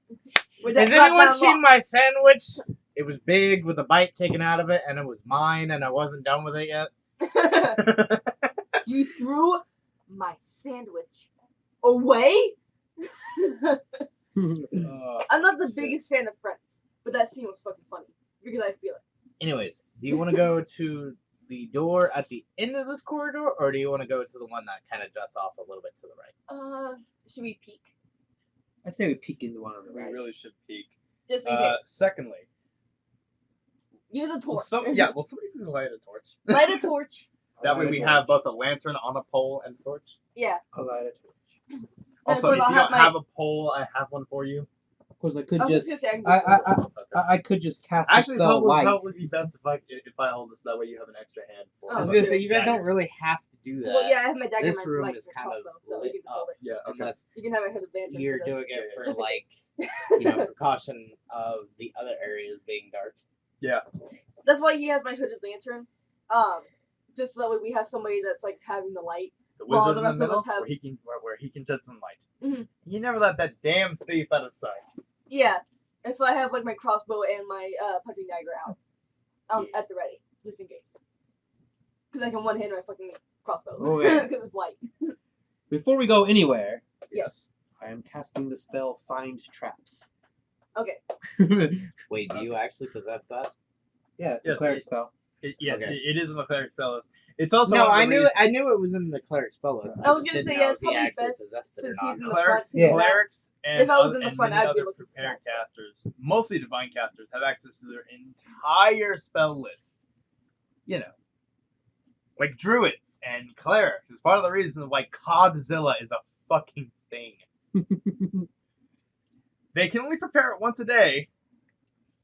Speaker 3: With
Speaker 4: Has
Speaker 3: that drop
Speaker 4: anyone
Speaker 3: down
Speaker 4: seen
Speaker 3: lock.
Speaker 4: my sandwich? It was big with a bite taken out of it, and it was mine, and I wasn't done with it yet.
Speaker 3: You threw my sandwich away? I'm not the biggest fan of Friends, but that scene was fucking funny because I feel it.
Speaker 4: Anyways, do you want to go to the door at the end of this corridor, or do you want to go to the one that kind of juts off a little bit to the right?
Speaker 3: Should we peek?
Speaker 5: I say we peek into one of the
Speaker 1: We
Speaker 5: right.
Speaker 1: really should peek.
Speaker 3: Just in case.
Speaker 1: Secondly,
Speaker 3: Use a torch.
Speaker 1: will somebody please light a torch?
Speaker 3: Light a torch.
Speaker 1: That way we have both a lantern on a pole and a torch.
Speaker 3: Yeah.
Speaker 5: I'll light it.
Speaker 1: Also,
Speaker 3: of
Speaker 1: if
Speaker 3: course
Speaker 1: you
Speaker 3: I'll
Speaker 1: don't
Speaker 3: have
Speaker 1: have a pole, I have one for you.
Speaker 5: Of course, I could
Speaker 3: I was
Speaker 5: just.
Speaker 3: just gonna say I can do
Speaker 5: I could just cast the
Speaker 1: Actually,
Speaker 5: spell light.
Speaker 1: probably be best if I hold this. That way you have an extra hand. For
Speaker 3: Oh,
Speaker 4: I was
Speaker 3: okay.
Speaker 4: gonna say, you guys don't
Speaker 1: daggers.
Speaker 4: really have to do that.
Speaker 3: Well, yeah, I have my dagger.
Speaker 4: This
Speaker 3: and my,
Speaker 4: room
Speaker 3: like,
Speaker 4: is
Speaker 3: my
Speaker 4: kind of
Speaker 3: crossbow, so
Speaker 4: lit
Speaker 3: you can just
Speaker 4: up.
Speaker 3: hold it.
Speaker 1: Yeah. Okay.
Speaker 4: Unless
Speaker 3: You can have a hooded lantern.
Speaker 4: you're
Speaker 3: for this.
Speaker 4: doing it for
Speaker 3: Just in
Speaker 4: like,
Speaker 3: case.
Speaker 4: precaution of the other areas being dark.
Speaker 3: That's why he has my hooded lantern. Just so that way we have somebody that's like having the light.
Speaker 1: The
Speaker 3: Well,
Speaker 1: wizard
Speaker 3: the
Speaker 1: in
Speaker 3: rest
Speaker 1: the
Speaker 3: of
Speaker 1: middle,
Speaker 3: us have-
Speaker 1: where he can shed some light.
Speaker 3: Mhm.
Speaker 1: You never let that damn thief out of sight.
Speaker 3: Yeah, and so I have like my crossbow and my punching dagger out, at the ready, just in case. Because I can one hand my fucking crossbow.
Speaker 5: Okay.
Speaker 3: Because it's light.
Speaker 5: Before we go anywhere,
Speaker 3: Yes.
Speaker 5: I am casting the spell Find Traps.
Speaker 3: Okay.
Speaker 4: Wait, do you actually possess that?
Speaker 5: Yeah, it's
Speaker 1: Yes,
Speaker 5: a cleric
Speaker 1: it-
Speaker 5: spell.
Speaker 1: Yes,
Speaker 4: Okay.
Speaker 1: it is in the cleric spell list. It's also
Speaker 4: No,
Speaker 1: one of the
Speaker 4: I knew
Speaker 1: reasons-
Speaker 4: I knew it was in the cleric spell list.
Speaker 3: I was
Speaker 4: just
Speaker 3: gonna
Speaker 4: didn't
Speaker 3: say,
Speaker 4: know
Speaker 3: yeah,
Speaker 4: if
Speaker 3: it's
Speaker 4: he
Speaker 3: probably
Speaker 4: actually
Speaker 3: best
Speaker 4: possessed it or
Speaker 3: since
Speaker 4: not.
Speaker 3: he's in the
Speaker 1: clerics,
Speaker 3: front.
Speaker 5: Yeah.
Speaker 1: clerics, and
Speaker 3: If I was
Speaker 1: oth-
Speaker 3: in the
Speaker 1: and
Speaker 3: front,
Speaker 1: many
Speaker 3: I'd be
Speaker 1: other
Speaker 3: looking for
Speaker 1: prepared
Speaker 3: that.
Speaker 1: casters, mostly divine casters, have access to their entire spell list. Like druids and clerics. It's part of the reason why Codzilla is a fucking thing. They can only prepare it once a day,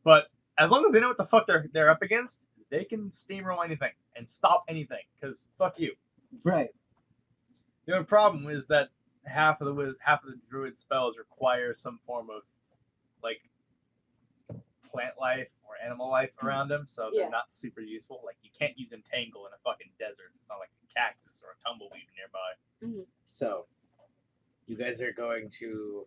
Speaker 1: but as long as they know what the fuck they're up against, they can steamroll anything and stop anything. Because fuck you.
Speaker 5: Right.
Speaker 1: The only problem is that half of the druid spells require some form of like plant life or animal life around them, so they're
Speaker 3: Yeah.
Speaker 1: not super useful. Like you can't use entangle in a fucking desert. It's not like a cactus or a tumbleweed nearby.
Speaker 4: So, you guys are going to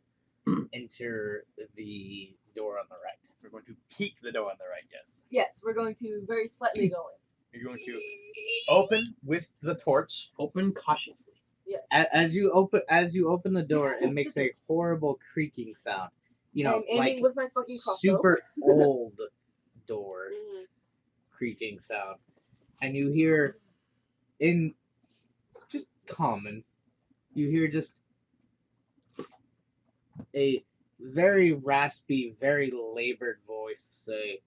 Speaker 4: enter the door on the right.
Speaker 1: We're going to peek the door on the right. Yes,
Speaker 3: Yes, we're going to very slightly go in.
Speaker 1: you're going to open with the torch.
Speaker 5: Open cautiously.
Speaker 3: Yes.
Speaker 4: As you open the door, it makes a horrible creaking sound. You know,
Speaker 3: I'm aiming
Speaker 4: like
Speaker 3: with my fucking crossbow.
Speaker 4: super old door
Speaker 3: Mhm.
Speaker 4: creaking sound, and you hear in just common, you hear just a very raspy, very labored voice say,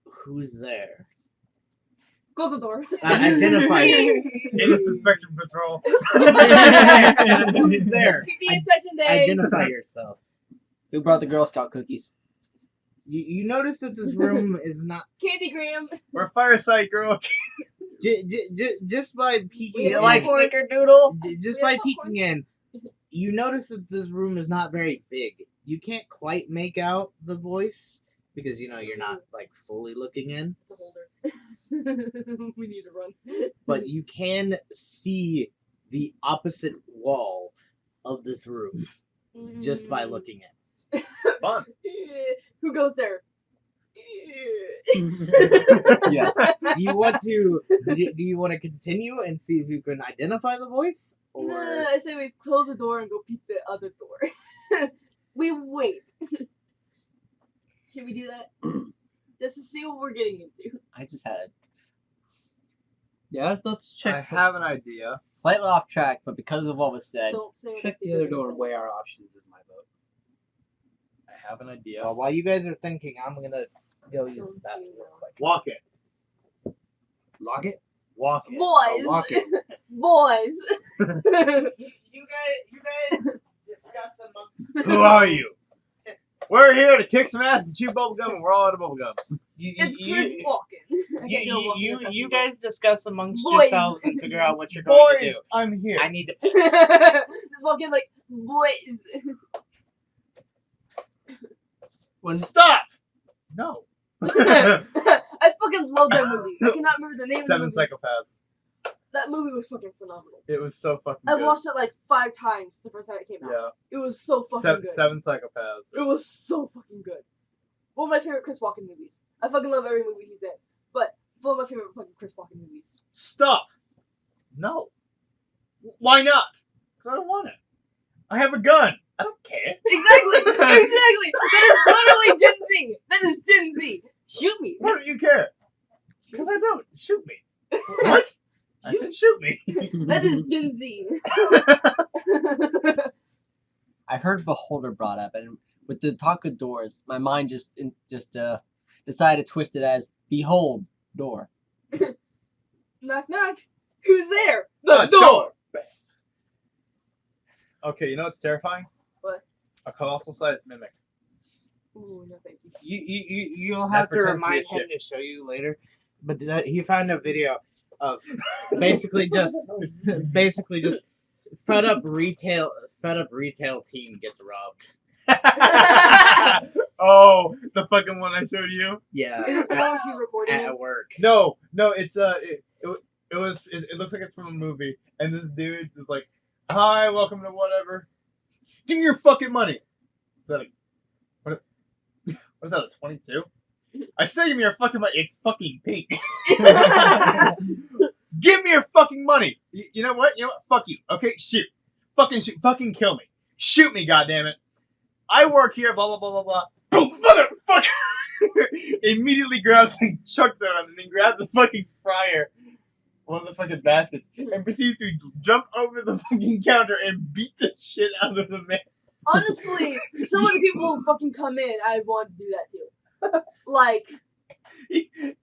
Speaker 4: "Who's there?"
Speaker 3: Close the door.
Speaker 4: Identify.
Speaker 1: Innocent Inspection Patrol.
Speaker 4: Who's there?
Speaker 3: The inspection day.
Speaker 4: Identify yourself.
Speaker 2: Who brought the Girl Scout cookies?
Speaker 4: You notice that this room is not
Speaker 3: Candy Graham.
Speaker 1: We're Fireside Girl.
Speaker 4: just by peeking.
Speaker 3: You
Speaker 2: You
Speaker 3: Yeah.
Speaker 2: like
Speaker 3: Popcorn.
Speaker 2: Snickerdoodle?
Speaker 4: Just
Speaker 3: We
Speaker 4: by
Speaker 3: have popcorn.
Speaker 4: peeking in, you notice that this room is not very big. You can't quite make out the voice because you're not like fully looking in,
Speaker 3: It's a holder. We need to run.
Speaker 4: but you can see the opposite wall of this room just by looking in.
Speaker 1: Fun.
Speaker 3: Who goes there?
Speaker 2: Yes.
Speaker 4: Do you want to continue and see if you can identify the voice, or
Speaker 3: No, I say we close the door and go peek the other door. We wait. Should we do that? Just to see what we're getting into.
Speaker 2: I just had a
Speaker 5: Yeah, let's check.
Speaker 1: I have an idea.
Speaker 2: slightly off track, but because of what was said,
Speaker 3: Don't say
Speaker 5: Check the other door and weigh our options is my vote.
Speaker 1: I have an idea.
Speaker 4: while you guys are thinking, I'm gonna go use the bathroom real quick.
Speaker 1: Walk it.
Speaker 5: Lock it.
Speaker 1: Walk it.
Speaker 3: Boys!
Speaker 5: Lock it.
Speaker 3: Boys!
Speaker 4: You guys discuss amongst.
Speaker 1: Who are you? We're here to kick some ass and chew bubble gum, and we're all out of bubble gum.
Speaker 3: It's Chris Walken. I can't go walking
Speaker 4: You
Speaker 3: with that
Speaker 4: you
Speaker 3: people.
Speaker 4: guys discuss amongst
Speaker 3: Boys.
Speaker 4: yourselves and figure out what you're going to do.
Speaker 1: I'm here.
Speaker 4: I need to piss.
Speaker 3: Just walking like, boys!
Speaker 1: Stop! No.
Speaker 3: I fucking love that movie. I cannot remember the name of the
Speaker 1: Seven
Speaker 3: movie.
Speaker 1: Psychopaths.
Speaker 3: That movie was fucking phenomenal.
Speaker 1: It was so fucking
Speaker 3: I
Speaker 1: good.
Speaker 3: watched it like 5 times the first time it came out.
Speaker 1: Yeah.
Speaker 3: It was so fucking good.
Speaker 1: Seven Psychopaths.
Speaker 3: It was so fucking good. One of my favorite Chris Walken movies. I fucking love every movie he's in. But it's one of my favorite fucking Chris Walken movies.
Speaker 1: Stop! No. Why not? Because I don't want it. I have a gun. I don't care.
Speaker 3: Exactly! Exactly! That is literally Gen Z! That is Gen Z! Shoot me!
Speaker 1: Why don't you care? Because I don't. Shoot me. What? I said shoot me.
Speaker 3: That is Gen Z.
Speaker 2: I heard Beholder brought up, and with the talk of doors, my mind just decided to twist it as Behold door.
Speaker 3: Knock knock. Who's there?
Speaker 1: The
Speaker 3: The door!
Speaker 1: Okay, you know what's terrifying?
Speaker 3: What?
Speaker 1: A colossal sized mimic.
Speaker 3: Ooh, no thank you.
Speaker 4: You'll
Speaker 1: That
Speaker 4: have to
Speaker 1: pretends to be a
Speaker 4: remind him
Speaker 1: ship.
Speaker 4: to show you later. But he found a video of basically just fed up retail team gets robbed.
Speaker 1: Oh, the fucking one I showed you?
Speaker 4: Yeah,
Speaker 3: Is it the one where she's recording it?
Speaker 4: at work.
Speaker 1: No, it's it looks like it's from a movie, and this dude is like, "Hi, welcome to whatever. Give me your fucking money." Is that what is that, a 22? I say give me your fucking money. It's fucking pink. Give me your fucking money. You know what? Fuck you. Okay, shoot. Fucking kill me. Shoot me, goddammit. I work here, blah, blah, blah, blah, blah. Boom, motherfucker! Immediately grabs and chucks it on, and then grabs a fucking fryer, one of the fucking baskets, and proceeds to jump over the fucking counter and beat the shit out of the man.
Speaker 3: Honestly, some of the people who fucking come in, I want to do that too. Like,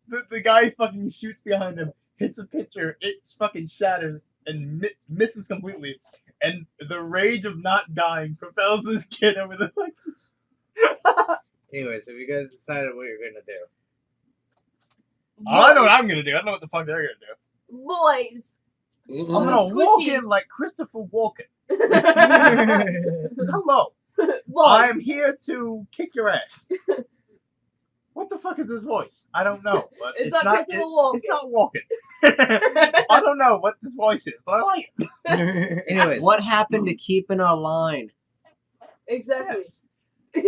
Speaker 1: The guy fucking shoots behind him, hits a pitcher, it fucking shatters, and misses completely. And the rage of not dying propels this kid over the fucking...
Speaker 4: Anyway, so you guys decided what you're gonna do.
Speaker 1: I know what I'm gonna do. I don't know what the fuck they're gonna do.
Speaker 3: boys.
Speaker 1: I'm
Speaker 3: Oh,
Speaker 1: gonna walk
Speaker 3: squishy.
Speaker 1: in like Christopher Walken. Hello,
Speaker 3: Boys.
Speaker 1: I'm here to kick your ass. What the fuck is this voice? I don't know. But
Speaker 3: It's not Christopher Walken.
Speaker 1: It's not Walken. I don't know what this voice is, but I like it.
Speaker 4: Anyways,
Speaker 2: What happened to keeping our line?
Speaker 3: Exactly.
Speaker 1: Yes.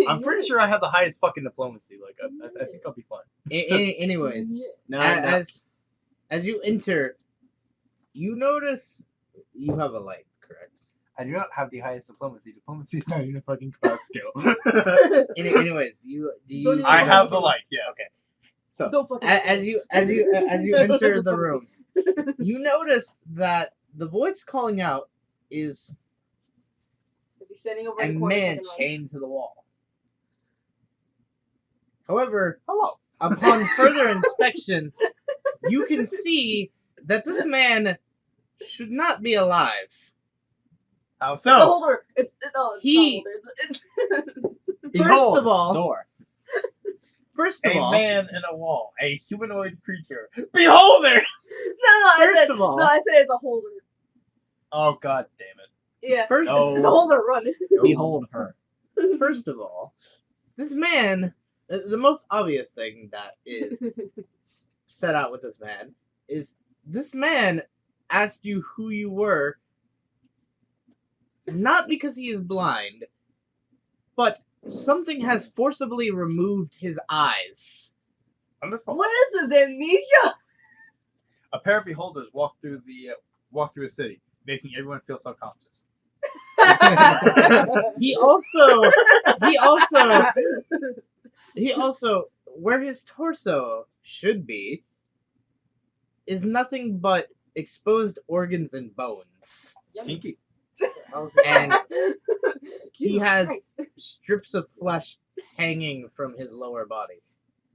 Speaker 1: I'm pretty sure I have the highest fucking diplomacy. Like, I think I'll be fine.
Speaker 4: anyways,
Speaker 3: Yeah.
Speaker 2: No,
Speaker 4: as you enter, you notice you have a light, correct?
Speaker 1: I do not have the highest diplomacy. Diplomacy is not even a fucking class skill.
Speaker 4: Anyways, do you
Speaker 3: Don't even
Speaker 1: I have the light. Yes.
Speaker 4: Okay. So
Speaker 3: Don't fucking.
Speaker 4: as you enter the room, you notice that the voice calling out is
Speaker 3: If he's standing over
Speaker 4: a
Speaker 3: in the corner,
Speaker 4: man
Speaker 3: fucking run.
Speaker 4: chained to the wall. However,
Speaker 1: Hello.
Speaker 4: upon further inspection, you can see that this man should not be alive.
Speaker 1: How
Speaker 3: The
Speaker 1: so?
Speaker 3: holder. It's
Speaker 4: He-
Speaker 3: not holder. It's
Speaker 4: First of all,
Speaker 2: Door.
Speaker 4: first of
Speaker 1: A
Speaker 4: all,
Speaker 1: man in a wall, a humanoid creature. Beholder.
Speaker 3: no.
Speaker 4: First of all-
Speaker 3: no. I said it's a holder.
Speaker 1: Oh god damn it!
Speaker 3: Yeah.
Speaker 4: first,
Speaker 3: The holder run.
Speaker 2: Behold her.
Speaker 4: first of all, this man. The most obvious thing that is set out with this man is this man asked you who you were, not because he is blind, but something has forcibly removed his eyes.
Speaker 1: Wonderful.
Speaker 3: What is this amnesia?
Speaker 1: A pair of beholders walk through a city, making everyone feel subconscious.
Speaker 4: He also, where his torso should be, is nothing but exposed organs and bones.
Speaker 1: Kinky.
Speaker 4: And he
Speaker 3: Jesus
Speaker 4: has
Speaker 3: Christ.
Speaker 4: strips of flesh hanging from his lower body.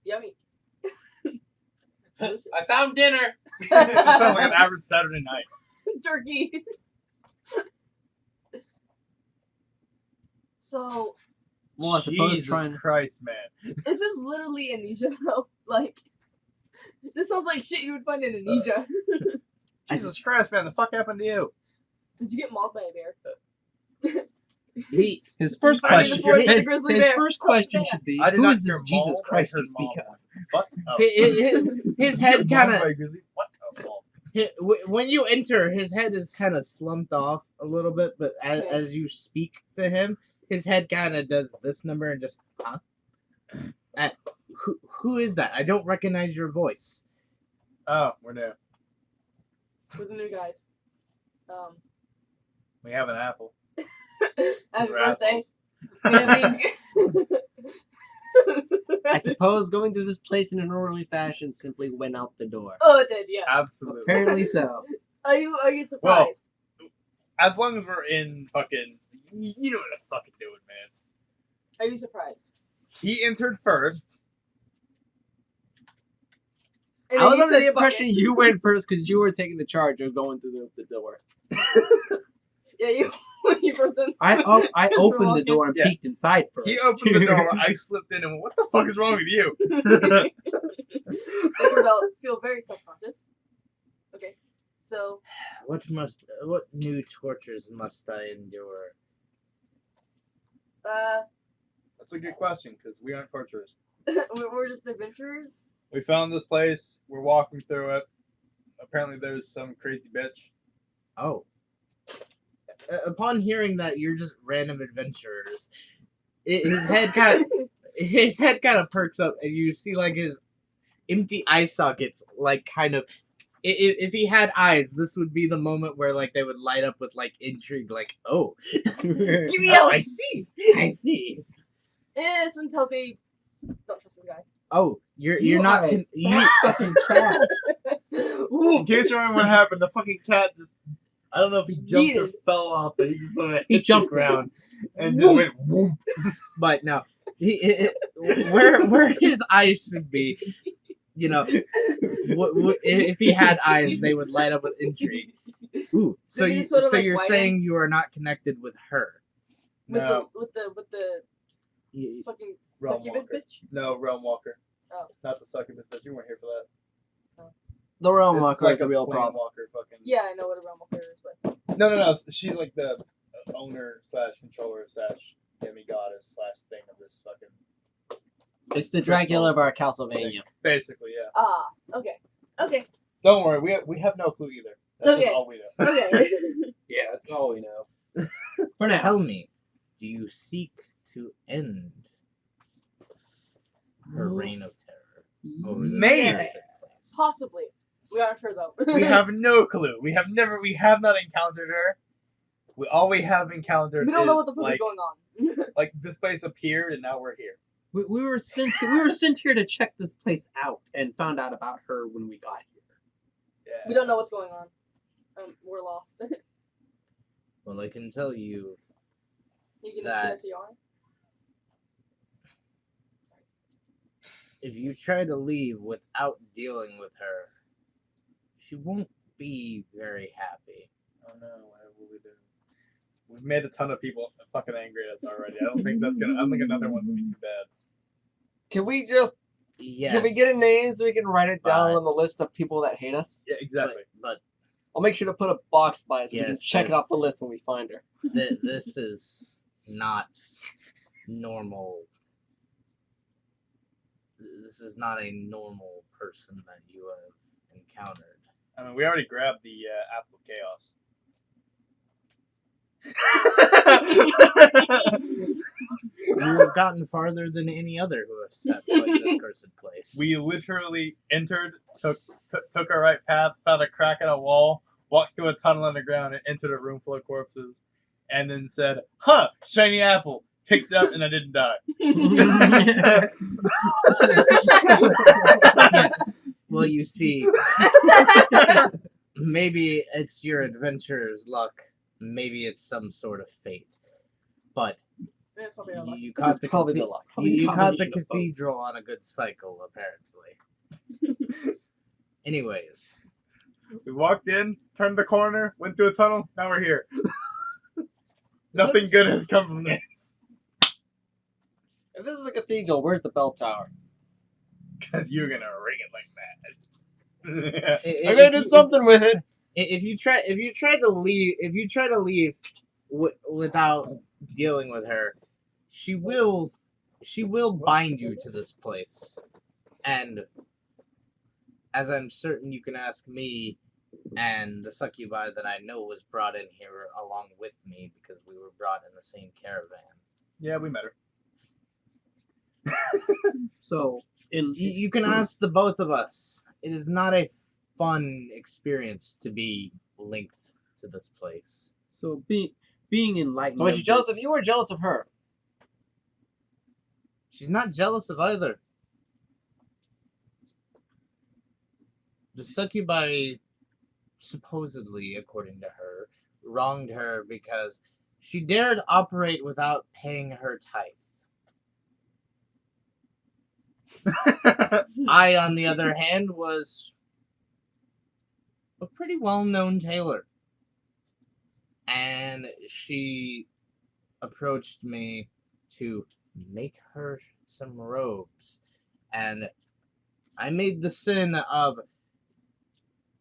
Speaker 3: Yummy.
Speaker 5: I found dinner.
Speaker 1: This just sounds like an average Saturday night.
Speaker 3: Turkey. So,
Speaker 2: Well, I suppose
Speaker 1: Jesus
Speaker 2: trying.
Speaker 1: Christ, man.
Speaker 3: is this literally amnesia though? Like, this sounds like shit you would find in amnesia.
Speaker 1: Jesus Christ, man. The fuck happened to you?
Speaker 3: Did you get mauled by a bear?
Speaker 4: He,
Speaker 5: His first
Speaker 1: I didn't
Speaker 5: question.
Speaker 1: hear
Speaker 3: the
Speaker 5: His,
Speaker 3: grizzly
Speaker 5: his
Speaker 3: bear.
Speaker 5: first question should be,
Speaker 1: I did
Speaker 5: "Who
Speaker 1: not
Speaker 5: is this
Speaker 1: hear
Speaker 5: Jesus
Speaker 1: mauled, I
Speaker 5: Christ
Speaker 1: heard
Speaker 5: you speak
Speaker 1: mauled.
Speaker 5: of?"
Speaker 1: Fuck. Oh.
Speaker 4: his head kind of.
Speaker 1: What? Oh, mauled.
Speaker 4: When you enter, his head is kind of slumped off a little bit, but as you speak to him, his head kind of does this number and just, huh? Who is that? I don't recognize your voice.
Speaker 1: Oh, we're new.
Speaker 3: We're the new guys.
Speaker 1: We have an apple.
Speaker 3: Happy
Speaker 1: We're
Speaker 3: birthday.
Speaker 1: assholes.
Speaker 2: I suppose going through this place in an orderly fashion simply went out the door.
Speaker 3: Oh, it did, yeah.
Speaker 1: Absolutely.
Speaker 5: Apparently so.
Speaker 3: Are you surprised?
Speaker 1: As long as we're in fucking, you know what I'm fucking doing, man.
Speaker 3: Are you surprised?
Speaker 1: He entered first.
Speaker 3: And
Speaker 2: I
Speaker 3: then
Speaker 2: was
Speaker 3: you
Speaker 2: under
Speaker 3: said,
Speaker 2: the
Speaker 3: "Fuck
Speaker 2: impression
Speaker 3: it."
Speaker 2: you went first because you were taking the charge of going through the door.
Speaker 3: Yeah, you first in.
Speaker 5: I opened the door and
Speaker 1: Yeah.
Speaker 5: peeked inside first.
Speaker 1: He opened the door. I slipped in and went, what the fuck is wrong with you?
Speaker 3: Feel very self-conscious. Okay, so
Speaker 4: What new tortures must I endure?
Speaker 1: That's a good question because we aren't torturers.
Speaker 3: we're just adventurers.
Speaker 1: We found this place. We're walking through it. Apparently, there's some crazy bitch.
Speaker 4: Oh. Upon hearing that you're just random adventurers, his head kind of perks up, and you see like his empty eye sockets, like kind of. If he had eyes, this would be the moment where like they would light up with like intrigue, like oh,
Speaker 3: Give me
Speaker 4: oh,
Speaker 3: out.
Speaker 4: I see.
Speaker 3: Someone tells me, don't trust this guy.
Speaker 4: Oh, you're not you
Speaker 5: fucking cat.
Speaker 1: In case you remember what happened, the fucking cat just. I don't know if he jumped or
Speaker 3: Yeeted.
Speaker 1: fell off, but he just sort of
Speaker 5: He
Speaker 1: hit
Speaker 5: jumped.
Speaker 1: the ground and just went whoop.
Speaker 4: But no, where his eyes should be, you know, if he had eyes, they would light up with intrigue. Ooh, so
Speaker 3: Did he
Speaker 4: you
Speaker 3: sort of,
Speaker 4: so
Speaker 3: like,
Speaker 4: you're
Speaker 3: widen?
Speaker 4: saying you are not connected with her?
Speaker 1: No,
Speaker 3: With the fucking
Speaker 1: Realm
Speaker 3: succubus
Speaker 1: Walker.
Speaker 3: bitch.
Speaker 1: no, Realm Walker.
Speaker 3: Oh.
Speaker 1: Not the succubus, but you weren't here for that.
Speaker 2: The realm
Speaker 1: It's
Speaker 2: walker
Speaker 1: like
Speaker 2: is the
Speaker 1: a
Speaker 2: real
Speaker 1: plane
Speaker 2: problem.
Speaker 1: Walker, fucking.
Speaker 3: Yeah, I know what a realm walker is, but
Speaker 1: No. She's like the owner / controller / demigoddess / thing of this fucking.
Speaker 2: It's the Dracula of our Castlevania.
Speaker 1: Basically, yeah.
Speaker 3: okay.
Speaker 1: Don't worry, we have no clue either. That's
Speaker 3: Okay.
Speaker 1: just all we know.
Speaker 3: Okay.
Speaker 5: Yeah, that's all we know.
Speaker 2: For now.
Speaker 4: Tell me, do you seek to end her reign of terror over the
Speaker 1: Maybe.
Speaker 4: place?
Speaker 3: Possibly. We aren't sure though.
Speaker 1: We have no clue. We have not encountered her. All we have encountered
Speaker 3: We don't know
Speaker 1: is
Speaker 3: what the fuck
Speaker 1: like,
Speaker 3: is going on.
Speaker 1: like this place appeared and now we're here.
Speaker 5: We were sent. We were sent here to check this place out, and found out about her when we got here.
Speaker 1: Yeah.
Speaker 3: We don't know what's going on. We're lost.
Speaker 4: Well, I can tell you
Speaker 3: You can
Speaker 4: That-
Speaker 3: just get a
Speaker 4: if you try to leave without dealing with her, she won't be very happy.
Speaker 1: Oh no, what will we do? We've made a ton of people fucking angry at us already. I don't think another one's gonna be too bad.
Speaker 2: Can we just
Speaker 4: Yes.
Speaker 2: can we get a name so we can write it down
Speaker 4: But-
Speaker 2: on the list of people that hate us?
Speaker 1: Yeah, exactly.
Speaker 4: But
Speaker 2: I'll make sure to put a box by it so we can
Speaker 4: Yes,
Speaker 2: check it
Speaker 4: yes.
Speaker 2: off the list when we find her.
Speaker 4: this is not normal. This is not a normal person that you have encountered.
Speaker 1: I mean, we already grabbed the Apple of Chaos.
Speaker 4: You've gotten farther than any other who has set foot in this cursed place.
Speaker 1: We literally entered, took our right path, found a crack in a wall, walked through a tunnel underground, and entered a room full of corpses, and then said, "Huh, shiny apple." Picked it up, and I didn't die.
Speaker 4: Yes. Well, you see, maybe it's your adventurer's luck. Maybe it's some sort of fate. But
Speaker 3: That's probably our luck.
Speaker 4: you caught the
Speaker 2: Probably the luck.
Speaker 4: you caught the
Speaker 5: Combination of both.
Speaker 4: cathedral on a good cycle, apparently. Anyways,
Speaker 1: We walked in, turned the corner, went through a tunnel, now we're here. Nothing
Speaker 2: This-
Speaker 1: good has come from this.
Speaker 2: If this is a cathedral, where's the bell tower?
Speaker 1: Because you're gonna ring it like that.
Speaker 2: I'm gonna do something with it.
Speaker 4: If you try to leave without dealing with her, she will bind you to this place, and as I'm certain you can ask me and the succubi that I know was brought in here along with me because we were brought in the same caravan.
Speaker 1: Yeah, we met her.
Speaker 5: So,
Speaker 4: You can ask the both of us. It is not a fun experience to be linked to this place.
Speaker 5: so being enlightened.
Speaker 2: So was
Speaker 5: of
Speaker 2: she jealous
Speaker 5: this-
Speaker 2: of you or jealous of her?
Speaker 4: She's not jealous of either. The succubi, supposedly, according to her, wronged her because she dared operate without paying her tithe. I, on the other hand, was a pretty well-known tailor. And she approached me to make her some robes. And I made the sin of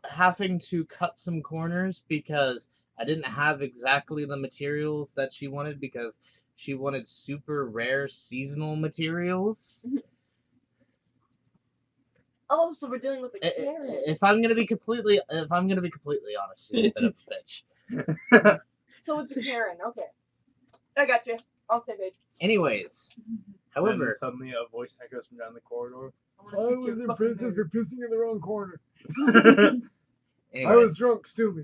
Speaker 4: having to cut some corners because I didn't have exactly the materials that she wanted because she wanted super rare seasonal materials.
Speaker 3: Oh, so we're dealing with a Karen.
Speaker 4: If I'm gonna be completely honest, she's a bit of a bitch.
Speaker 3: So it's a Karen. Okay. I got you. On the same page.
Speaker 4: Anyways,
Speaker 1: And
Speaker 4: however,
Speaker 1: then suddenly a voice echoes from down the corridor.
Speaker 3: I want to speak to your fucking nerd.
Speaker 1: pissing in the wrong corner.
Speaker 4: anyways,
Speaker 1: drunk, sue me.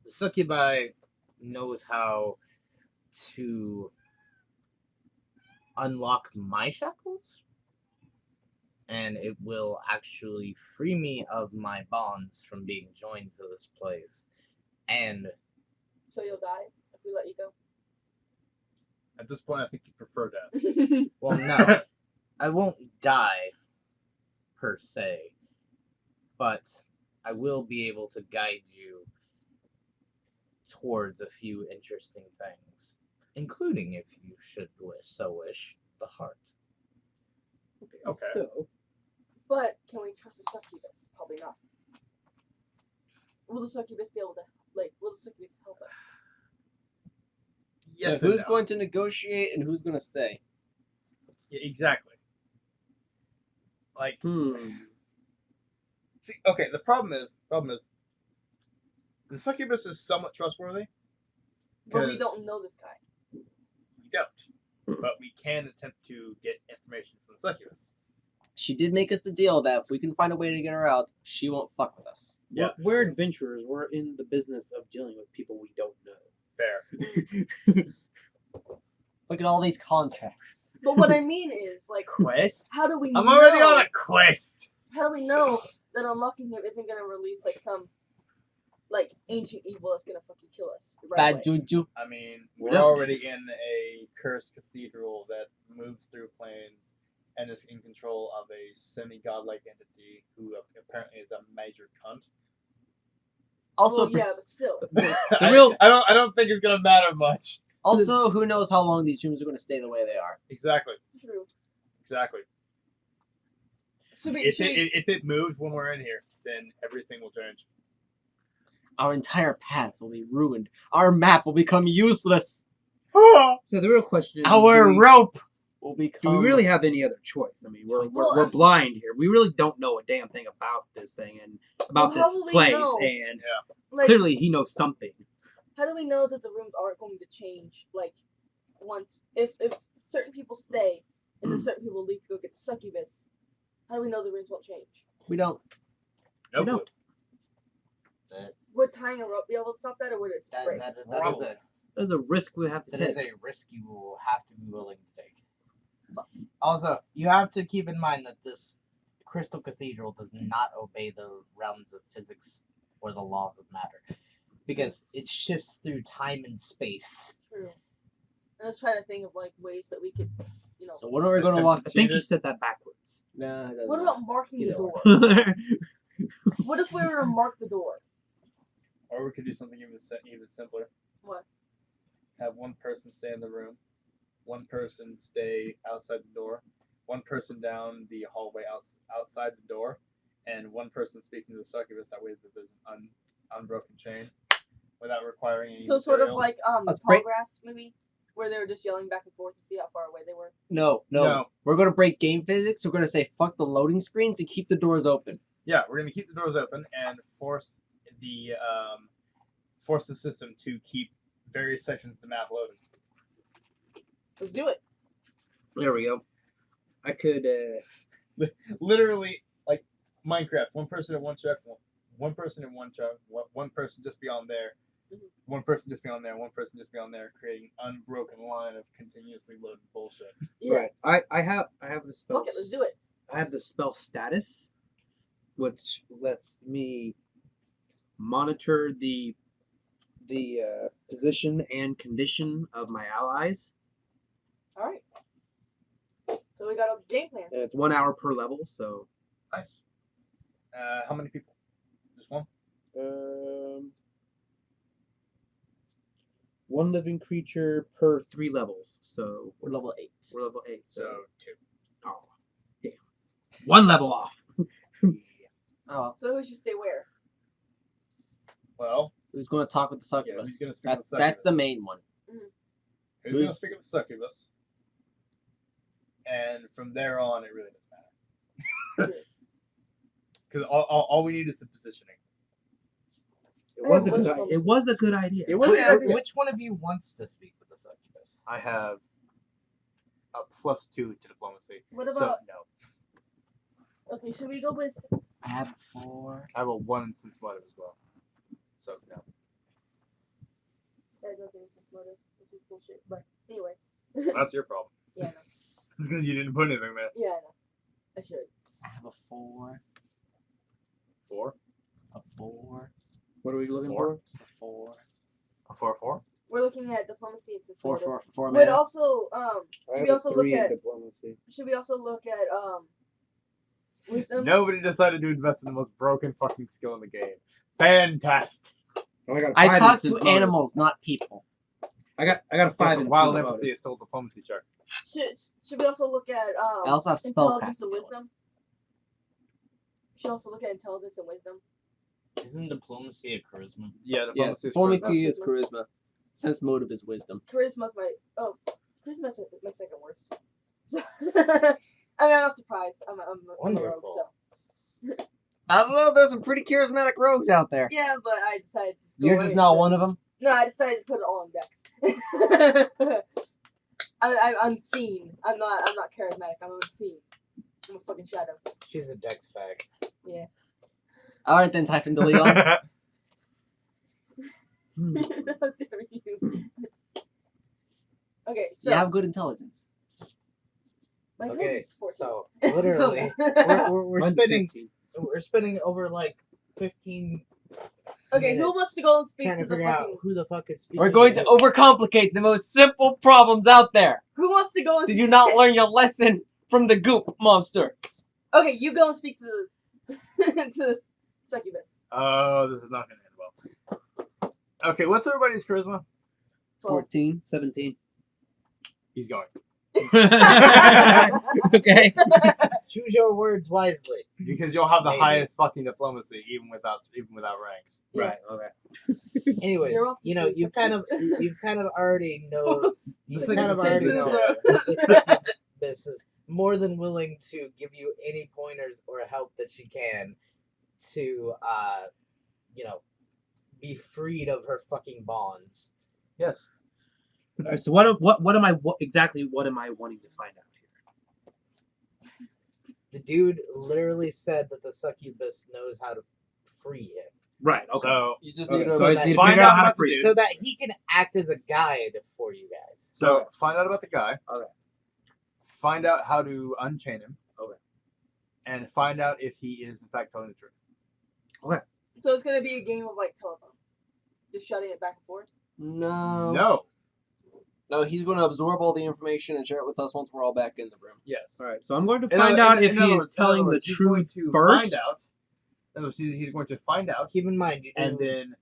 Speaker 4: the succubi knows how to unlock my shackles, and it will actually free me of my bonds from being joined to this place. And
Speaker 3: So you'll die if we let you go.
Speaker 1: At this point, I think you prefer death.
Speaker 4: well, no, I won't die per se, but I will be able to guide you towards a few interesting things, including, if you should wish, the heart.
Speaker 1: Okay.
Speaker 5: So,
Speaker 3: But can we trust the succubus? Probably not. Will the succubus be able to, will the succubus help us?
Speaker 1: Yes.
Speaker 2: So
Speaker 1: and
Speaker 2: who's
Speaker 1: no.
Speaker 2: going to negotiate and who's going to stay?
Speaker 1: Yeah, exactly. Like, see, okay. The problem is, the succubus is somewhat trustworthy.
Speaker 3: But we
Speaker 1: 'cause
Speaker 3: don't know this guy.
Speaker 1: We don't. But we can attempt to get information from the succubus.
Speaker 2: she did make us the deal that if we can find a way to get her out, she won't fuck with us.
Speaker 1: Yeah.
Speaker 5: We're adventurers. We're in the business of dealing with people we don't know.
Speaker 1: Fair.
Speaker 2: Look at all these contracts.
Speaker 3: But what I mean is, like,
Speaker 1: Quest?
Speaker 3: how do we
Speaker 1: I'm
Speaker 3: know?
Speaker 1: already on a quest.
Speaker 3: How do we know that unlocking him isn't gonna release like some like ancient evil that's gonna fucking kill us? Right
Speaker 2: Bad juju.
Speaker 1: I mean,
Speaker 5: We
Speaker 1: we're
Speaker 5: don't.
Speaker 1: already in a cursed cathedral that moves through planes and is in control of a semi-godlike entity who apparently is a major cunt.
Speaker 2: Also,
Speaker 3: Well, yeah, but still.
Speaker 1: I don't think it's gonna matter much.
Speaker 2: also, who knows how long these rooms are going to stay the way they are?
Speaker 1: Exactly.
Speaker 3: True.
Speaker 1: Exactly.
Speaker 3: Should we?
Speaker 1: If it moves when we're in here, then everything will change.
Speaker 2: Our entire path will be ruined. Our map will become useless.
Speaker 5: So the real question is,
Speaker 2: Our rope will
Speaker 5: do
Speaker 2: become.
Speaker 5: we really have any other choice? I mean, we're
Speaker 3: Well,
Speaker 5: blind here. We really don't know a damn thing about this thing and about
Speaker 3: Well, how
Speaker 5: this
Speaker 3: will we
Speaker 5: place.
Speaker 3: know?
Speaker 5: And
Speaker 3: like,
Speaker 5: clearly, he knows something.
Speaker 3: how do we know that the rooms aren't going to change? Like, once if certain people stay and then certain people leave to go get the succubus, how do we know the rooms won't change?
Speaker 2: We don't.
Speaker 1: No
Speaker 5: We don't.
Speaker 1: clue.
Speaker 3: Would tying a rope be able to stop that, or would it just break?
Speaker 5: There's a risk we have to
Speaker 4: That
Speaker 5: take.
Speaker 4: is a risk you will have to be willing to take. Also, you have to keep in mind that this crystal cathedral does not obey the realms of physics or the laws of matter, because it shifts through time and space.
Speaker 3: True. I was trying to think of like ways that we could, you know.
Speaker 2: So when are we going to walk?
Speaker 5: I think you said that backwards.
Speaker 2: Nah, it doesn't
Speaker 3: What
Speaker 2: matter.
Speaker 3: about marking the
Speaker 2: Either
Speaker 3: door?
Speaker 2: or.
Speaker 3: What if we were to mark the door?
Speaker 1: Or we could do something even simpler.
Speaker 3: What?
Speaker 1: Have one person stay in the room, one person stay outside the door, one person down the hallway outside the door, and one person speaking to the succubus. That way, that there's an unbroken chain without requiring any.
Speaker 3: So sort of
Speaker 1: materials.
Speaker 3: like
Speaker 2: Let's
Speaker 3: the
Speaker 2: break-
Speaker 3: Tallgrass movie, where they were just yelling back and forth to see how far away they were.
Speaker 2: No.
Speaker 1: No.
Speaker 2: We're going to break game physics. We're going to say fuck the loading screens and keep the doors open.
Speaker 1: Yeah, we're gonna keep the doors open and force the system to keep various sections of the map loaded.
Speaker 3: Let's do it.
Speaker 5: There we go. I could.
Speaker 1: Literally, like Minecraft, one person in one truck, one person in one truck, one person just beyond there, one person just beyond there, one person just beyond there, creating unbroken line of continuously loaded bullshit.
Speaker 3: Yeah.
Speaker 5: Right. I have the spell.
Speaker 3: Fuck it, let's do it.
Speaker 5: I have the spell status, which lets me monitor the position and condition of my allies,
Speaker 3: All right. So we got a game plan.
Speaker 5: and it's 1 hour per level. So,
Speaker 1: Nice. How many people? Just one?
Speaker 5: one living creature per 3 levels. So
Speaker 2: We're level 8.
Speaker 5: we're level 8.
Speaker 1: So two.
Speaker 5: Oh, damn. 1 level off.
Speaker 2: Oh,
Speaker 3: So who should stay where?
Speaker 1: Well,
Speaker 2: who's going to talk with the
Speaker 1: Yeah,
Speaker 2: succubus?
Speaker 1: who's gonna speak with
Speaker 2: That's
Speaker 1: the
Speaker 2: that's the
Speaker 1: succubus?
Speaker 2: main one.
Speaker 1: who's gonna
Speaker 2: Who's-
Speaker 1: speak of the succubus? And from there on, it really doesn't matter. Because all we need is the positioning.
Speaker 5: It was a
Speaker 3: Yeah,
Speaker 5: good.
Speaker 3: what's-
Speaker 5: It was a good idea.
Speaker 1: It was a good idea.
Speaker 4: Which one of you wants to speak with the succubus?
Speaker 1: I have a +2 to diplomacy.
Speaker 3: What
Speaker 1: So
Speaker 3: about?
Speaker 1: no,
Speaker 3: Okay, should we go with?
Speaker 2: I have 4.
Speaker 1: I have a 1 in sense motive as well. So no.
Speaker 3: I don't think it's motive, which is bullshit. But anyway.
Speaker 1: That's your problem.
Speaker 3: Yeah, I know.
Speaker 1: It's because you didn't put anything there.
Speaker 3: Yeah, I know. I should.
Speaker 2: I have a 4.
Speaker 1: 4?
Speaker 2: A 4.
Speaker 5: What are we looking
Speaker 1: Four.
Speaker 5: for?
Speaker 2: Just a 4.
Speaker 1: A 4/4?
Speaker 3: We're looking at diplomacy and sense
Speaker 2: 4
Speaker 3: motive.
Speaker 2: 4
Speaker 3: But
Speaker 2: mana.
Speaker 3: also, should we also look at?
Speaker 5: diplomacy.
Speaker 3: Should we also look at wisdom?
Speaker 1: Nobody decided to invest in the most broken fucking skill in the game. Fantastic.
Speaker 5: Oh, I got a 5
Speaker 2: I
Speaker 5: in
Speaker 2: talk
Speaker 5: sense
Speaker 2: to
Speaker 5: motive.
Speaker 2: animals, not people.
Speaker 5: I got a 5
Speaker 1: That's
Speaker 5: in
Speaker 1: a wild
Speaker 5: sense
Speaker 1: empathy
Speaker 5: motive.
Speaker 1: is still a diplomacy check.
Speaker 3: Should we also look at
Speaker 2: I also have
Speaker 3: intelligence
Speaker 2: spellcraft
Speaker 3: and wisdom? We should also look at intelligence and wisdom.
Speaker 6: Isn't diplomacy a charisma?
Speaker 1: Yeah,
Speaker 2: Yes,
Speaker 1: diplomacy is
Speaker 2: diplomacy is
Speaker 3: charisma.
Speaker 2: charisma. Sense motive is wisdom.
Speaker 3: Charisma's charisma's my second worst. I mean, I'm not surprised. I'm a rogue,
Speaker 4: Wonderful.
Speaker 3: so
Speaker 2: I don't know. There's some pretty charismatic rogues out there.
Speaker 3: yeah. But I decided to. Just go
Speaker 2: You're
Speaker 3: right
Speaker 2: just not
Speaker 3: into-
Speaker 2: one of them.
Speaker 3: No, I decided to put it all on Dex. I'm unseen. I'm not charismatic. I'm unseen. I'm a fucking shadow.
Speaker 4: She's a Dex fag.
Speaker 2: Alright then, Typhon de Leon.
Speaker 3: How dare you? Okay, so
Speaker 2: You have good intelligence.
Speaker 3: my
Speaker 4: Okay,
Speaker 3: intelligence is 14.
Speaker 4: so literally, we're
Speaker 5: Mine's
Speaker 4: spending
Speaker 5: 15.
Speaker 4: we're spending over like 15
Speaker 3: Okay, who
Speaker 4: minutes
Speaker 3: wants to go and speak
Speaker 4: trying
Speaker 3: to
Speaker 4: to
Speaker 3: the
Speaker 4: figure out
Speaker 3: fucking?
Speaker 4: who the fuck is speaking.
Speaker 2: We're going to overcomplicate the most simple problems out there.
Speaker 3: Who wants to go and?
Speaker 2: Did you not learn your lesson from the goop monster?
Speaker 3: Okay, you go and speak to the to the succubus.
Speaker 1: Oh, this is not going to end well. Okay, what's everybody's charisma?
Speaker 3: 12.
Speaker 2: 14.
Speaker 5: 17.
Speaker 1: He's going.
Speaker 5: Okay.
Speaker 4: Choose your words wisely.
Speaker 1: Because you'll have the
Speaker 4: Maybe.
Speaker 1: highest fucking diplomacy, even without ranks.
Speaker 3: Yeah.
Speaker 5: Right. Okay.
Speaker 4: Anyways,
Speaker 3: You're off to
Speaker 4: you know,
Speaker 3: see
Speaker 4: you've kind of already know you
Speaker 1: It's like
Speaker 4: kind of
Speaker 1: the
Speaker 4: already
Speaker 1: same
Speaker 4: know
Speaker 1: thing.
Speaker 4: that the succubus is more than willing to give you any pointers or help that she can to you know, be freed of her fucking bonds.
Speaker 1: Yes.
Speaker 5: Alright, so what am I wanting to find out here?
Speaker 4: The dude literally said that the succubus knows how to free him.
Speaker 5: Right. Okay.
Speaker 1: So,
Speaker 2: You just
Speaker 5: Okay,
Speaker 2: need to
Speaker 5: so I
Speaker 4: that-
Speaker 5: just need to
Speaker 1: find
Speaker 5: figure out
Speaker 1: out
Speaker 5: how to
Speaker 1: about the
Speaker 5: free
Speaker 1: dude.
Speaker 5: it.
Speaker 4: So that he can act as a guide for you guys.
Speaker 1: so
Speaker 5: Okay.
Speaker 1: find out about the guy.
Speaker 5: Okay.
Speaker 1: Find out how to unchain him.
Speaker 5: Okay.
Speaker 1: And find out if he is in fact telling the truth.
Speaker 3: So it's gonna be a game of like telephone, just shutting it back and forth.
Speaker 2: No.
Speaker 1: No.
Speaker 2: No, he's going to absorb all the information and share it with us once we're all back in the room.
Speaker 1: Yes.
Speaker 5: All right. So I'm going to
Speaker 1: In
Speaker 5: find
Speaker 1: other-
Speaker 5: out
Speaker 1: in
Speaker 5: if
Speaker 1: other
Speaker 5: he
Speaker 1: words-
Speaker 5: is
Speaker 1: in other
Speaker 5: telling the
Speaker 1: words, he's going
Speaker 5: truth
Speaker 1: to
Speaker 5: first.
Speaker 1: Find out. In other words, he's going to find out,
Speaker 4: Keep in mind, you
Speaker 1: and
Speaker 4: do
Speaker 1: then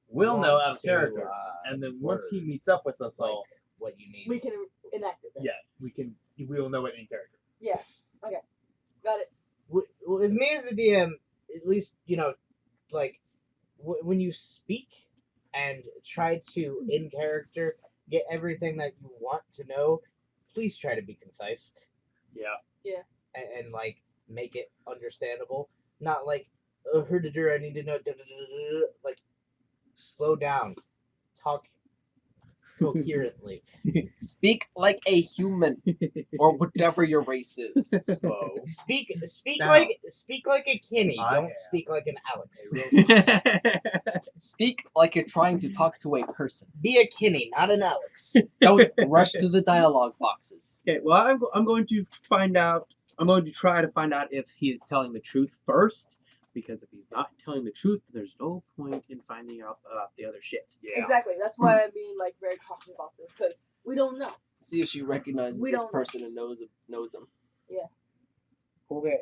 Speaker 1: we'll
Speaker 4: want
Speaker 1: know out of
Speaker 4: to,
Speaker 1: character. And then once he
Speaker 4: word,
Speaker 1: meets up with us
Speaker 4: like
Speaker 1: all,
Speaker 4: what you need.
Speaker 3: We can enact it. Then.
Speaker 1: yeah, we will know it in character.
Speaker 3: Got it.
Speaker 4: With me as a DM, at least you know, like when you speak and try to in character get everything that you want to know, please try to be concise
Speaker 1: Yeah.
Speaker 4: and like make it understandable. Not like I need to know. Like slow down, talk coherently.
Speaker 2: Speak like a human, or whatever your race is.
Speaker 1: Slow.
Speaker 4: Speak
Speaker 1: Down.
Speaker 4: like a Kenny.
Speaker 1: I
Speaker 4: Don't
Speaker 1: am
Speaker 4: speak like an Alex.
Speaker 2: Speak like you're trying to talk to a person.
Speaker 4: Be a Kenny, not an Alex.
Speaker 2: Don't rush through the dialogue boxes.
Speaker 5: Okay, well, I'm going to find out. I'm going to try to find out if he is telling the truth first, because if he's not telling the truth, there's no point in finding out about the other shit.
Speaker 1: Yeah.
Speaker 3: Exactly. That's why I'm being like very cautious about this because we don't know.
Speaker 2: See if she recognizes
Speaker 3: We
Speaker 2: this
Speaker 3: don't know.
Speaker 2: person and knows him.
Speaker 5: Okay.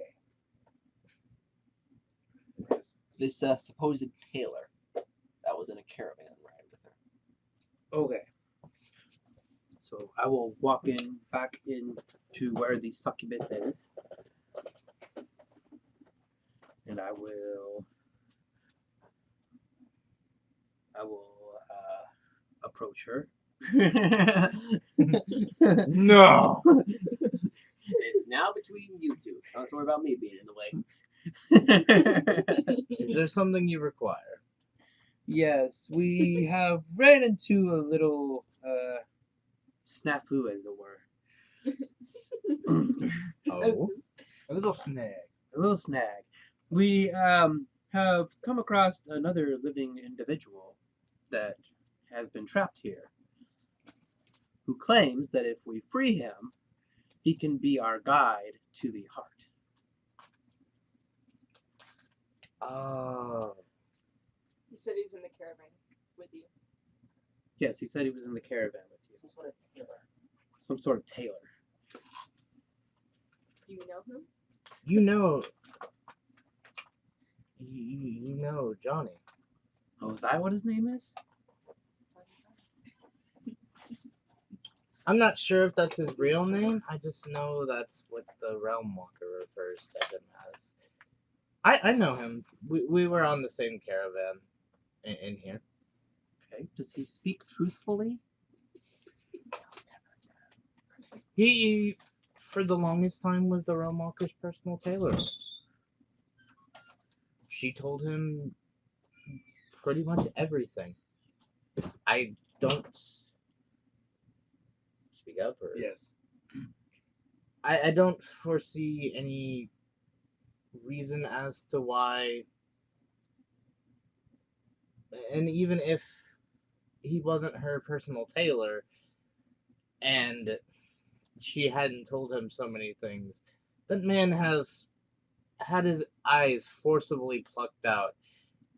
Speaker 2: This supposed tailor that was in a caravan ride with her.
Speaker 5: Okay. So I will walk back in to where the succubus is, and I will approach her.
Speaker 1: No.
Speaker 2: It's now between you two. Don't have to worry about me being in the way.
Speaker 4: Is there something you require?
Speaker 5: Yes, we have ran into a little snafu, as it were.
Speaker 4: Oh,
Speaker 1: A little snag.
Speaker 5: A little snag. We have come across another living individual that has been trapped here, who claims that if we free him, he can be our guide to the heart.
Speaker 4: oh,
Speaker 3: He said he's in the caravan with you.
Speaker 5: Yes, he said he was in the caravan with you.
Speaker 2: Some sort of tailor.
Speaker 5: Some sort of tailor.
Speaker 3: Do you know him?
Speaker 4: you know, you know Johnny.
Speaker 5: Oh, is that what his name is?
Speaker 4: I'm not sure if that's his real name. I just know that's what the Realm Walker refers to him as. I know him. We were on the same caravan in here.
Speaker 5: Okay. Does he speak truthfully?
Speaker 4: He, for the longest time, was the Realm Walker's personal tailor. She told him pretty much everything. I don't speak up, or
Speaker 1: Yes.
Speaker 4: I don't foresee any reason as to why. And even if he wasn't her personal tailor, and she hadn't told him so many things, that man has had his eyes forcibly plucked out.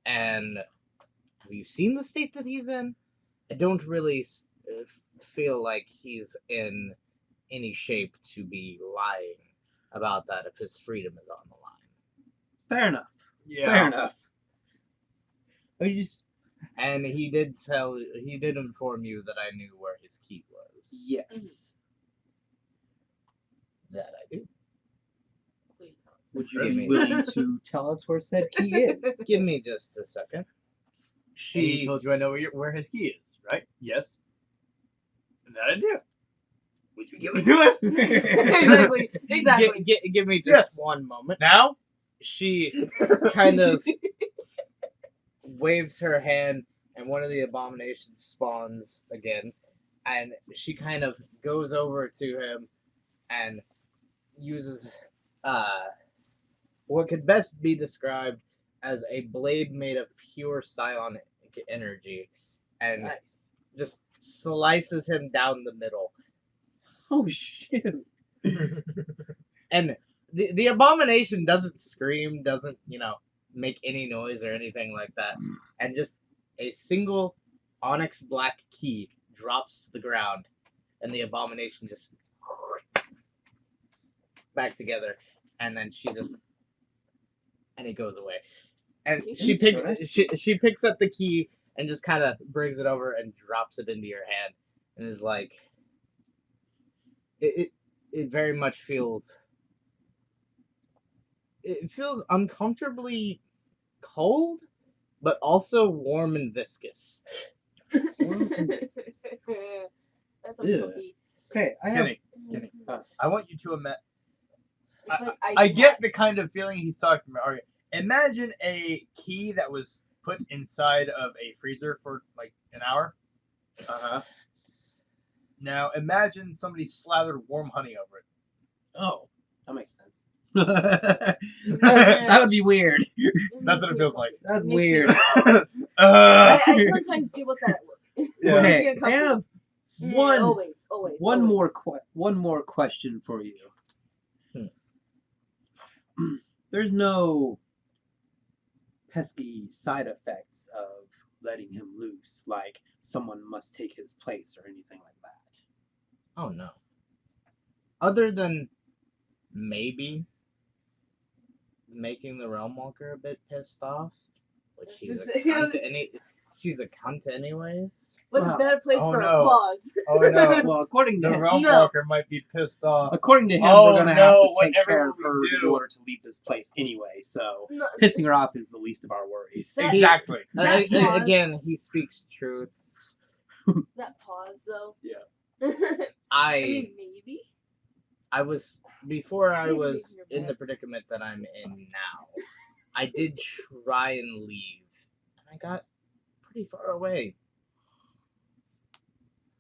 Speaker 4: And have you seen the state that he's in? I don't really feel like he's in any shape to be lying about that if his freedom is on the line.
Speaker 5: Fair enough.
Speaker 1: Yeah.
Speaker 5: Fair enough. Oh, you just
Speaker 4: And he did inform you that I knew where his key was.
Speaker 5: yes.
Speaker 4: That I do.
Speaker 3: Please tell us.
Speaker 5: Would you
Speaker 4: Trust
Speaker 5: be
Speaker 4: me.
Speaker 5: willing to tell us where said key is?
Speaker 4: Give me just a second.
Speaker 1: He told you I know where his key is, right? Yes. And that I do. Would you give it to us?
Speaker 3: Exactly. Exactly.
Speaker 4: Give me just
Speaker 1: Yes.
Speaker 4: one moment.
Speaker 1: Now?
Speaker 4: She kind of waves her hand, and one of the abominations spawns again, and she kind of goes over to him and uses what could best be described as a blade made of pure psionic energy, and
Speaker 5: Nice.
Speaker 4: just slices him down the middle.
Speaker 5: Oh shoot.
Speaker 4: And the abomination doesn't scream, doesn't, make any noise or anything like that. And just a single onyx black key drops to the ground, and the abomination just back together, and then and he goes away. And she picks up the key and just kind of brings it over and drops it into your hand, and is like, it very much feels. It feels uncomfortably cold, but also warm and viscous.
Speaker 3: That's a
Speaker 5: Ew.
Speaker 3: cookie.
Speaker 5: Okay, I have.
Speaker 1: Kenny, I want you to imagine.
Speaker 3: It's like ice
Speaker 1: I get
Speaker 3: pop.
Speaker 1: the kind of feeling he's talking about. Okay, imagine a key that was put inside of a freezer for like an hour.
Speaker 5: Uh-huh.
Speaker 1: Now imagine somebody slathered warm honey over it.
Speaker 5: Oh, that makes sense. That would be weird.
Speaker 1: That's what it feels like.
Speaker 5: That's
Speaker 3: Makes me
Speaker 5: weird.
Speaker 3: I sometimes deal with that at work.
Speaker 1: Yeah.
Speaker 5: Okay,
Speaker 3: It's
Speaker 5: I
Speaker 3: gonna come
Speaker 5: have
Speaker 3: to-
Speaker 5: one
Speaker 3: Always.
Speaker 5: one more question for you. There's no pesky side effects of letting him loose, like someone must take his place or anything like that.
Speaker 4: Oh no. Other than maybe making the Realm Walker a bit pissed off, which
Speaker 3: This
Speaker 4: she's a cunt anyways.
Speaker 3: What a better place
Speaker 1: Oh,
Speaker 3: for
Speaker 1: no.
Speaker 3: applause.
Speaker 1: Oh no.
Speaker 5: Well, according
Speaker 1: The
Speaker 5: to
Speaker 1: Realm
Speaker 3: No.
Speaker 1: Walker might be pissed off.
Speaker 5: according to him,
Speaker 1: Oh,
Speaker 5: we're gonna have
Speaker 1: no,
Speaker 5: to take
Speaker 1: whatever
Speaker 5: care of
Speaker 1: we
Speaker 5: her in
Speaker 1: do.
Speaker 5: order to leave this place anyway. So
Speaker 3: No,
Speaker 5: pissing her off is the least of our worries.
Speaker 3: That-
Speaker 1: Exactly.
Speaker 3: That pause.
Speaker 4: Again, he speaks truths.
Speaker 3: that pause though.
Speaker 1: Yeah.
Speaker 3: I
Speaker 4: I
Speaker 3: mean, maybe.
Speaker 4: was before I
Speaker 3: Maybe
Speaker 4: was
Speaker 3: leaving your
Speaker 4: in the
Speaker 3: bed.
Speaker 4: predicament that I'm in now. I did try and leave, and I got pretty far away.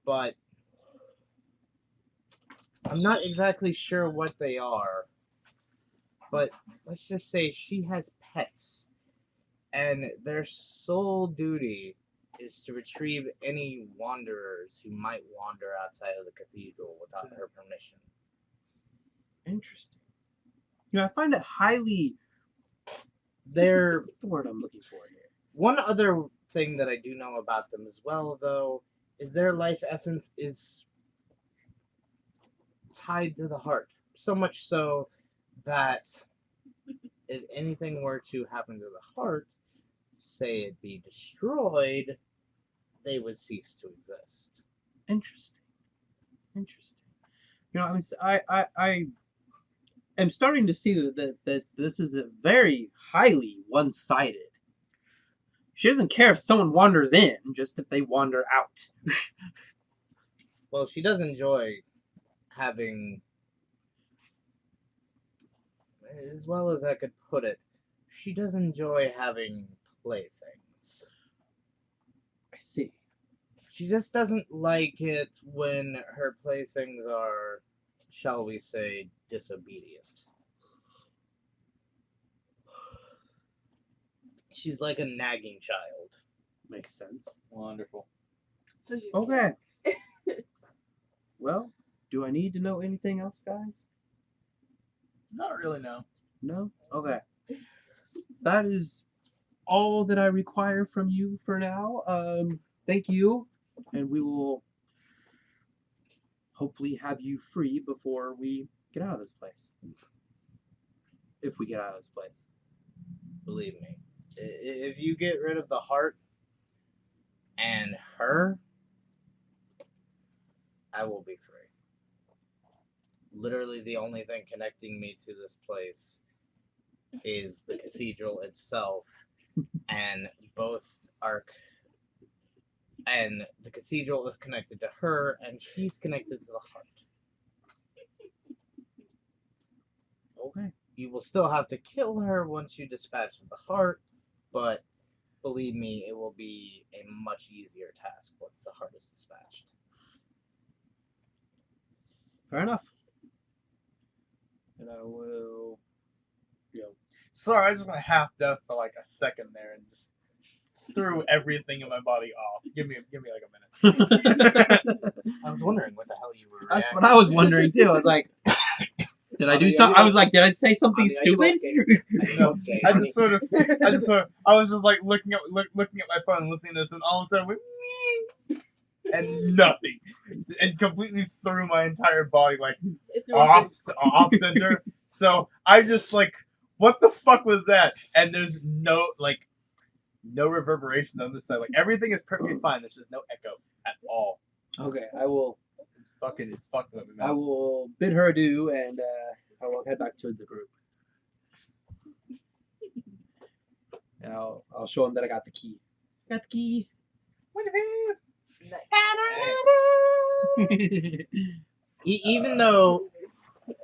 Speaker 4: But I'm not exactly sure what they are. But let's just say she has pets, and their sole duty is to retrieve any wanderers who might wander outside of the cathedral without her permission.
Speaker 5: Interesting. You know, I find it highly.
Speaker 4: They're
Speaker 5: What's the word I'm looking for here?
Speaker 4: one other thing that I do know about them as well, though, is their life essence is tied to the heart. So much so that if anything were to happen to the heart, say it be destroyed, they would cease to exist.
Speaker 5: Interesting. Interesting. You know, I am starting to see that this is a very highly one-sided. She doesn't care if someone wanders in, just if they wander out.
Speaker 4: Well, she does enjoy having, as well as I could put it, she does enjoy having playthings.
Speaker 5: I see.
Speaker 4: She just doesn't like it when her playthings are shall we say, disobedient. She's like a nagging child.
Speaker 5: Makes sense.
Speaker 1: Wonderful.
Speaker 3: So she's
Speaker 5: Okay. Well, do I need to know anything else, guys?
Speaker 1: Not really, no.
Speaker 5: No? Okay. That is all that I require from you for now. Thank you. And we will hopefully have you free before we get out of this place. If we get out of this place.
Speaker 4: Believe me. If you get rid of the heart and her, I will be free. Literally the only thing connecting me to this place is the cathedral itself, and and the cathedral is connected to her, and she's connected to the heart.
Speaker 5: Okay.
Speaker 4: You will still have to kill her once you dispatch the heart, but believe me, it will be a much easier task once the heart is dispatched.
Speaker 5: Fair enough. And I will,
Speaker 1: Sorry, I just went half death for like a second there and just threw everything in my body off. Give me like a minute.
Speaker 6: I was wondering what the hell you were.
Speaker 5: That's what I was wondering too. I was like, did I do something? I was like, did I say something stupid?
Speaker 1: No, I was just like looking at my phone and listening to this, and all of a sudden went "Meep," and nothing, and completely threw my entire body like
Speaker 3: It threw
Speaker 1: off center. So I just like, what the fuck was that? And there's no reverberation on this side. Like everything is perfectly fine. There's just no echo at all.
Speaker 5: Okay, I will.
Speaker 1: It's fucking with me,
Speaker 5: I
Speaker 1: man.
Speaker 5: will bid her adieu, and I will head back to the group. And I'll show him that I got the key. Got the key.
Speaker 3: nice.
Speaker 4: Even though,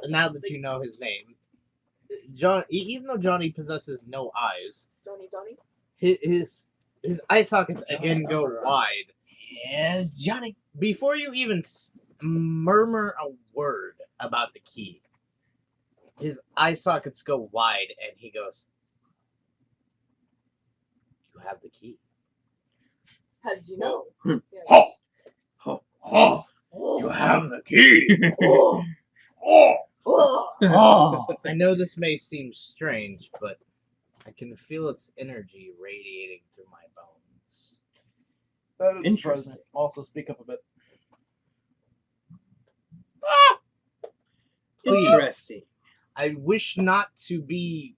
Speaker 4: now that you know his name, even though Johnny possesses no eyes,
Speaker 3: Johnny.
Speaker 4: his eye sockets again go wide.
Speaker 2: Yes, Johnny.
Speaker 4: Before you even murmur a word about the key, his eye sockets go wide, and he goes, "You have the key."
Speaker 3: How did you know?
Speaker 1: Ho!
Speaker 5: Oh.
Speaker 1: Oh! You have the key!
Speaker 3: Oh.
Speaker 1: Oh!
Speaker 3: Oh.
Speaker 1: Oh!
Speaker 4: I know this may seem strange, but I can feel its energy radiating through my bones.
Speaker 1: That is
Speaker 5: Interesting.
Speaker 1: surprising. Also, speak up a bit.
Speaker 4: Please.
Speaker 5: Interesting.
Speaker 4: I wish not to be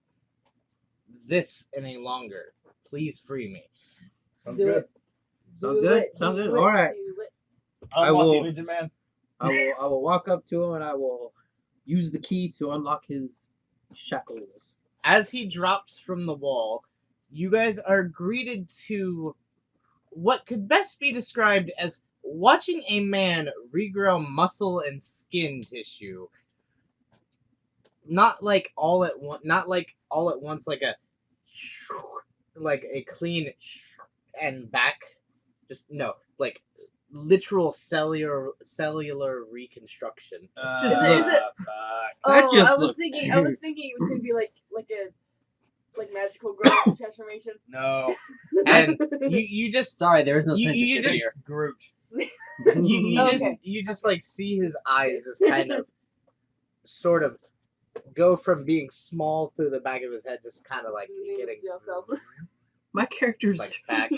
Speaker 4: this any longer. Please free me.
Speaker 1: Sounds
Speaker 3: Do
Speaker 1: good.
Speaker 3: it.
Speaker 5: Sounds
Speaker 3: Do
Speaker 5: good.
Speaker 3: it.
Speaker 5: Sounds
Speaker 3: Do
Speaker 5: good.
Speaker 3: it.
Speaker 5: All right.
Speaker 3: Do it.
Speaker 5: I
Speaker 1: Unlock
Speaker 5: will-
Speaker 1: the Legion Man.
Speaker 5: I will walk up to him and I will use the key to unlock his shackles.
Speaker 4: As he drops from the wall, you guys are greeted to what could best be described as watching a man regrow muscle and skin tissue. Not like all at once, like a clean and back. Just no, like literal cellular reconstruction.
Speaker 5: Just
Speaker 3: Is it-
Speaker 1: Fuck.
Speaker 5: That
Speaker 3: Oh,
Speaker 5: just
Speaker 3: I was
Speaker 5: looks
Speaker 3: thinking.
Speaker 5: weird.
Speaker 3: I was thinking it was gonna be like magical growth transformation.
Speaker 1: No.
Speaker 4: And you just
Speaker 2: Sorry, there is no
Speaker 4: You- you
Speaker 2: censorship
Speaker 4: just-
Speaker 2: here.
Speaker 1: Groot.
Speaker 4: you
Speaker 3: Okay.
Speaker 4: just like see his eyes just kind of sort of go from being small through the back of his head, just kind of like
Speaker 3: Leave it
Speaker 4: getting
Speaker 3: to yourself.
Speaker 5: My character's
Speaker 4: like back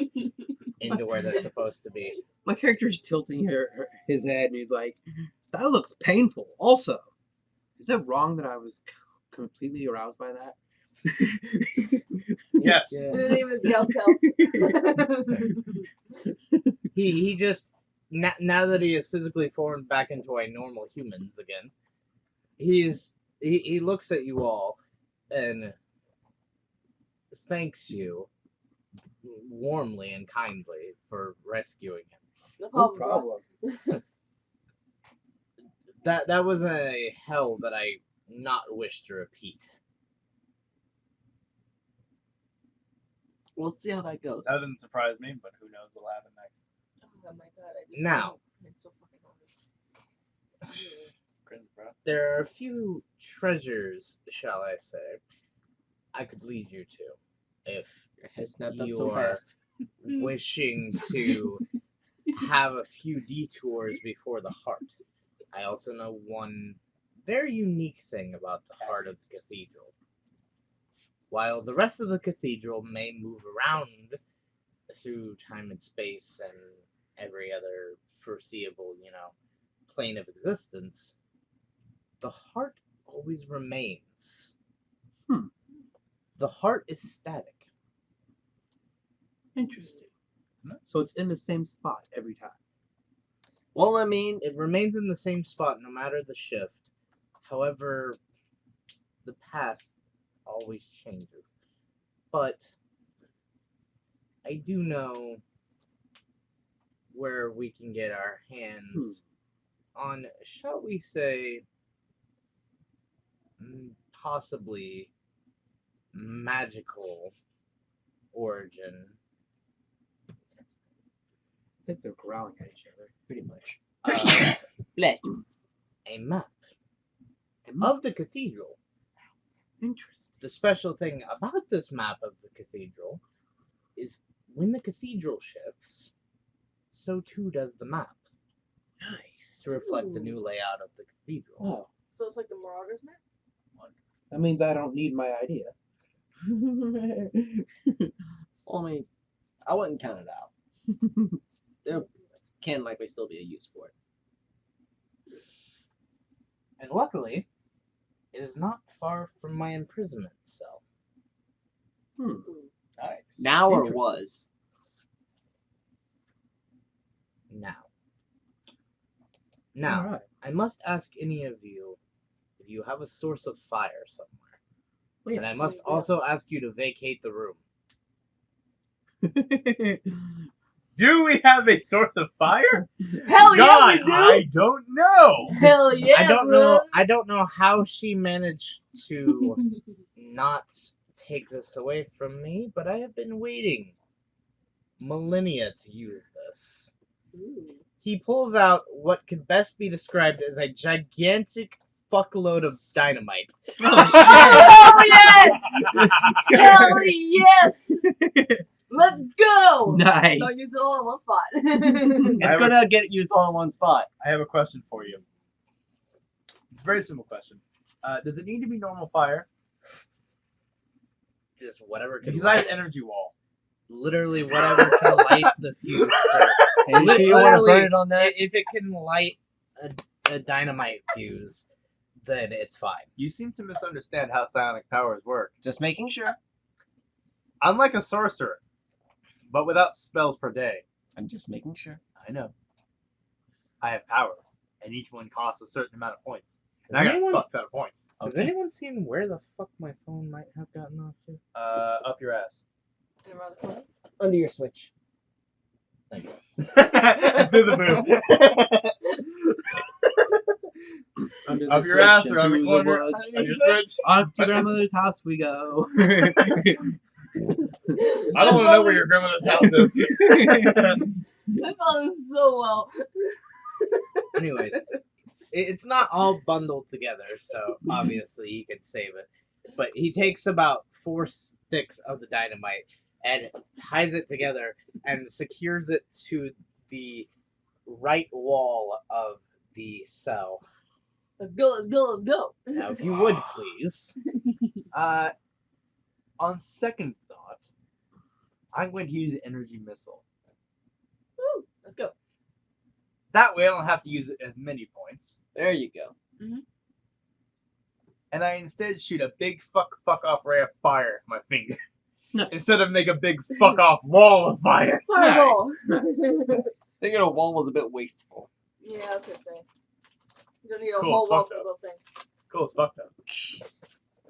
Speaker 4: into where they're supposed to be.
Speaker 5: my character's tilting his head, and he's like, "That looks painful." Also, is that wrong that I was completely aroused by that?
Speaker 1: Yes.
Speaker 3: Leave it to yourself.
Speaker 4: He just now that he is physically formed back into a normal humans again, he looks at you all and thanks you warmly and kindly for rescuing him.
Speaker 3: No
Speaker 5: No
Speaker 3: problem.
Speaker 5: problem.
Speaker 4: That was a hell that I not wish to repeat.
Speaker 2: We'll see how that goes.
Speaker 1: That didn't surprise me, but who knows what'll happen next.
Speaker 3: Oh my god! I just
Speaker 4: Now.
Speaker 3: I'm so fucking hungry.
Speaker 4: there are a few treasures, shall I say, I could lead you to if
Speaker 2: Your head snapped up
Speaker 4: You
Speaker 2: so
Speaker 4: are-
Speaker 2: fast.
Speaker 4: wishing to have a few detours before the heart. I also know one very unique thing about the heart of the cathedral. While the rest of the cathedral may move around through time and space and every other foreseeable, plane of existence, the heart always remains. The heart is static.
Speaker 5: Interesting. So it's in the same spot every time.
Speaker 2: Well, I mean,
Speaker 4: It remains in the same spot no matter the shift. However, the path always changes. But I do know where we can get our hands on, shall we say, possibly magical origin.
Speaker 5: I think they're growling at each other.
Speaker 2: pretty much.
Speaker 4: Bless you. A map of the cathedral.
Speaker 5: Interesting.
Speaker 4: The special thing about this map of the cathedral is when the cathedral shifts, so too does the map
Speaker 5: Nice.
Speaker 4: to reflect the new layout of the cathedral.
Speaker 5: Oh,
Speaker 3: So it's like the Marauders map?
Speaker 5: that means I don't need my idea.
Speaker 2: Well, I mean, I wouldn't count it out. There can likely still be a use for it.
Speaker 4: And luckily, it is not far from my imprisonment cell.
Speaker 1: Nice.
Speaker 2: Now or
Speaker 5: Interesting.
Speaker 2: was?
Speaker 4: Now,
Speaker 5: All right.
Speaker 4: I must ask any of you if you have a source of fire somewhere.
Speaker 5: Well,
Speaker 4: And I
Speaker 5: yes.
Speaker 4: must also ask you to vacate the room.
Speaker 1: Do we have a source of fire?
Speaker 3: Hell yeah,
Speaker 1: God,
Speaker 3: we do!
Speaker 1: I don't know.
Speaker 3: Hell yeah,
Speaker 4: I don't
Speaker 3: bro.
Speaker 4: know. I don't know how she managed to not take this away from me, but I have been waiting millennia to use this.
Speaker 3: Ooh.
Speaker 4: He pulls out what could best be described as a gigantic fuckload of dynamite.
Speaker 3: Oh yes! Hell yes! Let's go!
Speaker 5: Nice.
Speaker 3: Don't use it all in one spot.
Speaker 2: It's
Speaker 1: I would-
Speaker 2: gonna get used all in one spot.
Speaker 1: I have a question for you. It's a very simple question. Does it need to be normal fire?
Speaker 4: Just whatever can
Speaker 1: Because I
Speaker 4: light,
Speaker 1: have energy wall.
Speaker 4: literally whatever can light the fuse.
Speaker 2: Are you sure you want to
Speaker 4: Literally,
Speaker 2: burn it on that?
Speaker 4: If it can light a dynamite fuse, then it's fine.
Speaker 1: You seem to misunderstand how psionic powers work.
Speaker 2: Just making sure.
Speaker 1: I'm like a sorcerer, but without spells per day.
Speaker 2: I'm just making sure.
Speaker 1: I know. I have powers, and each one costs a certain amount of points. And
Speaker 4: Has
Speaker 1: I got a
Speaker 4: anyone-
Speaker 1: fuck ton of points.
Speaker 4: Has
Speaker 2: Okay.
Speaker 4: anyone seen where the fuck my phone might have gotten off to?
Speaker 1: Up your ass.
Speaker 3: And around the corner.
Speaker 2: Under your switch.
Speaker 4: Thank you.
Speaker 1: Through the boob.
Speaker 5: Under the
Speaker 1: Up your
Speaker 5: switch
Speaker 1: ass
Speaker 5: and
Speaker 1: or on the
Speaker 5: through
Speaker 1: corner.
Speaker 5: woods.
Speaker 1: On your switch.
Speaker 5: Off to grandmother's house we go.
Speaker 1: I don't want to know where your grandmother's house is.
Speaker 3: I found this so well.
Speaker 4: Anyways, it's not all bundled together, so obviously he could save it. But he takes about 4 sticks of the dynamite and ties it together and secures it to the right wall of the cell.
Speaker 3: Let's go, let's go, let's go.
Speaker 4: Now, if you would please.
Speaker 1: On second thought, I'm going to use energy missile.
Speaker 3: Woo, let's go.
Speaker 1: That way I don't have to use as many points.
Speaker 2: There you go.
Speaker 1: And I instead shoot a big fuck off ray of fire with my finger. Instead of make a big fuck off wall of fire.
Speaker 3: Fireball.
Speaker 5: Nice.
Speaker 2: Thinking a wall was a bit wasteful.
Speaker 3: Yeah, I was gonna say. You don't need a
Speaker 1: Cool,
Speaker 3: whole wall
Speaker 1: fuck
Speaker 3: for
Speaker 1: that.
Speaker 3: little things.
Speaker 1: Cool as fuck though.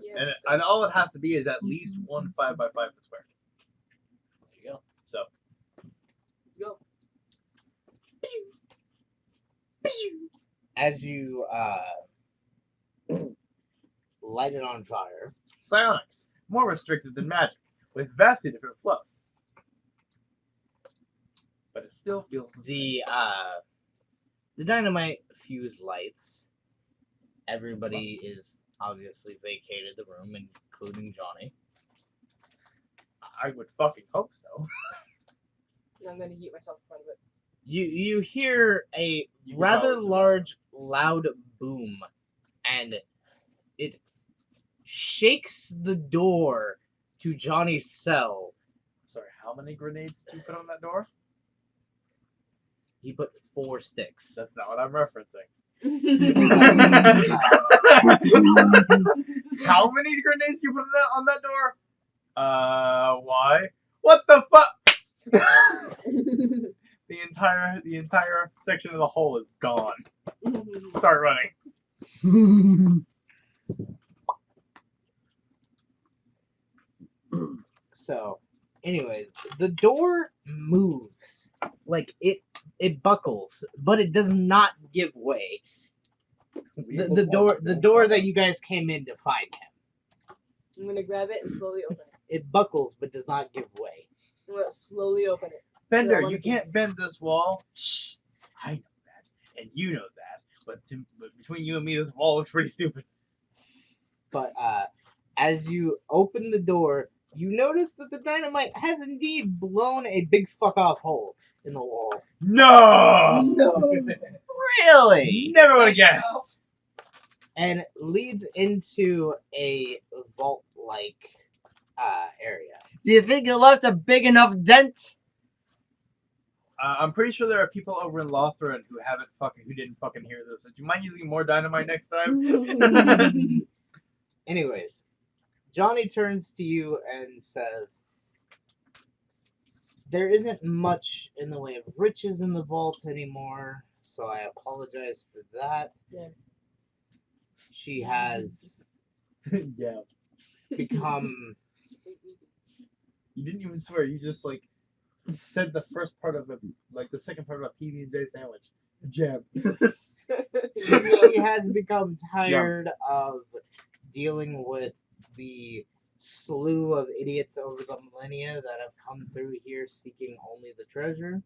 Speaker 3: Yeah.
Speaker 1: And all it has to be is at least one 5x5 foot square.
Speaker 2: There you go.
Speaker 1: So
Speaker 3: Let's go.
Speaker 4: As you light it on fire,
Speaker 1: psionics, more restricted than magic, with vastly different fluff. But it still feels the same.
Speaker 4: the dynamite fuse lights, Everybody is obviously vacated the room, including Johnny.
Speaker 1: I would fucking hope so.
Speaker 3: And I'm gonna heat myself in front of it.
Speaker 4: You hear a
Speaker 1: You could
Speaker 4: rather
Speaker 1: probably survive.
Speaker 4: large, loud boom, and it shakes the door to Johnny's cell.
Speaker 1: Sorry, how many grenades did you put on that door?
Speaker 4: He put 4 sticks.
Speaker 1: That's not what I'm referencing. How many grenades you put on that door? Why? What the fuck? The entire section of the hole is gone. Start running.
Speaker 4: So, anyways, the door moves. Like, it buckles, but it does not give way. The door that you guys came in to find him.
Speaker 3: I'm gonna grab it and slowly open it.
Speaker 4: It buckles, but does not give way.
Speaker 3: I'm gonna slowly open it.
Speaker 1: Bender,
Speaker 3: Yeah,
Speaker 1: you can't bend this wall. Shh. I know that, and you know that. But between you and me, this wall looks pretty stupid.
Speaker 4: But as you open the door, you notice that the dynamite has indeed blown a big fuck off hole in the wall.
Speaker 1: No!
Speaker 2: Really?
Speaker 1: Never would have guessed.
Speaker 4: And leads into a vault-like area.
Speaker 2: Do you think it left a big enough dent?
Speaker 1: I'm pretty sure there are people over in Lothran who didn't fucking hear this. Would you mind using more dynamite next time?
Speaker 4: Anyways, Johnny turns to you and says, "There isn't much in the way of riches in the vault anymore, so I apologize for that.
Speaker 3: Yeah.
Speaker 4: She has
Speaker 1: Yeah.
Speaker 4: become..."
Speaker 1: You didn't even swear. You just said the first part of the second part of a PB&J sandwich. Jam.
Speaker 4: She has become tired of dealing with the slew of idiots over the millennia that have come through here seeking only the treasure.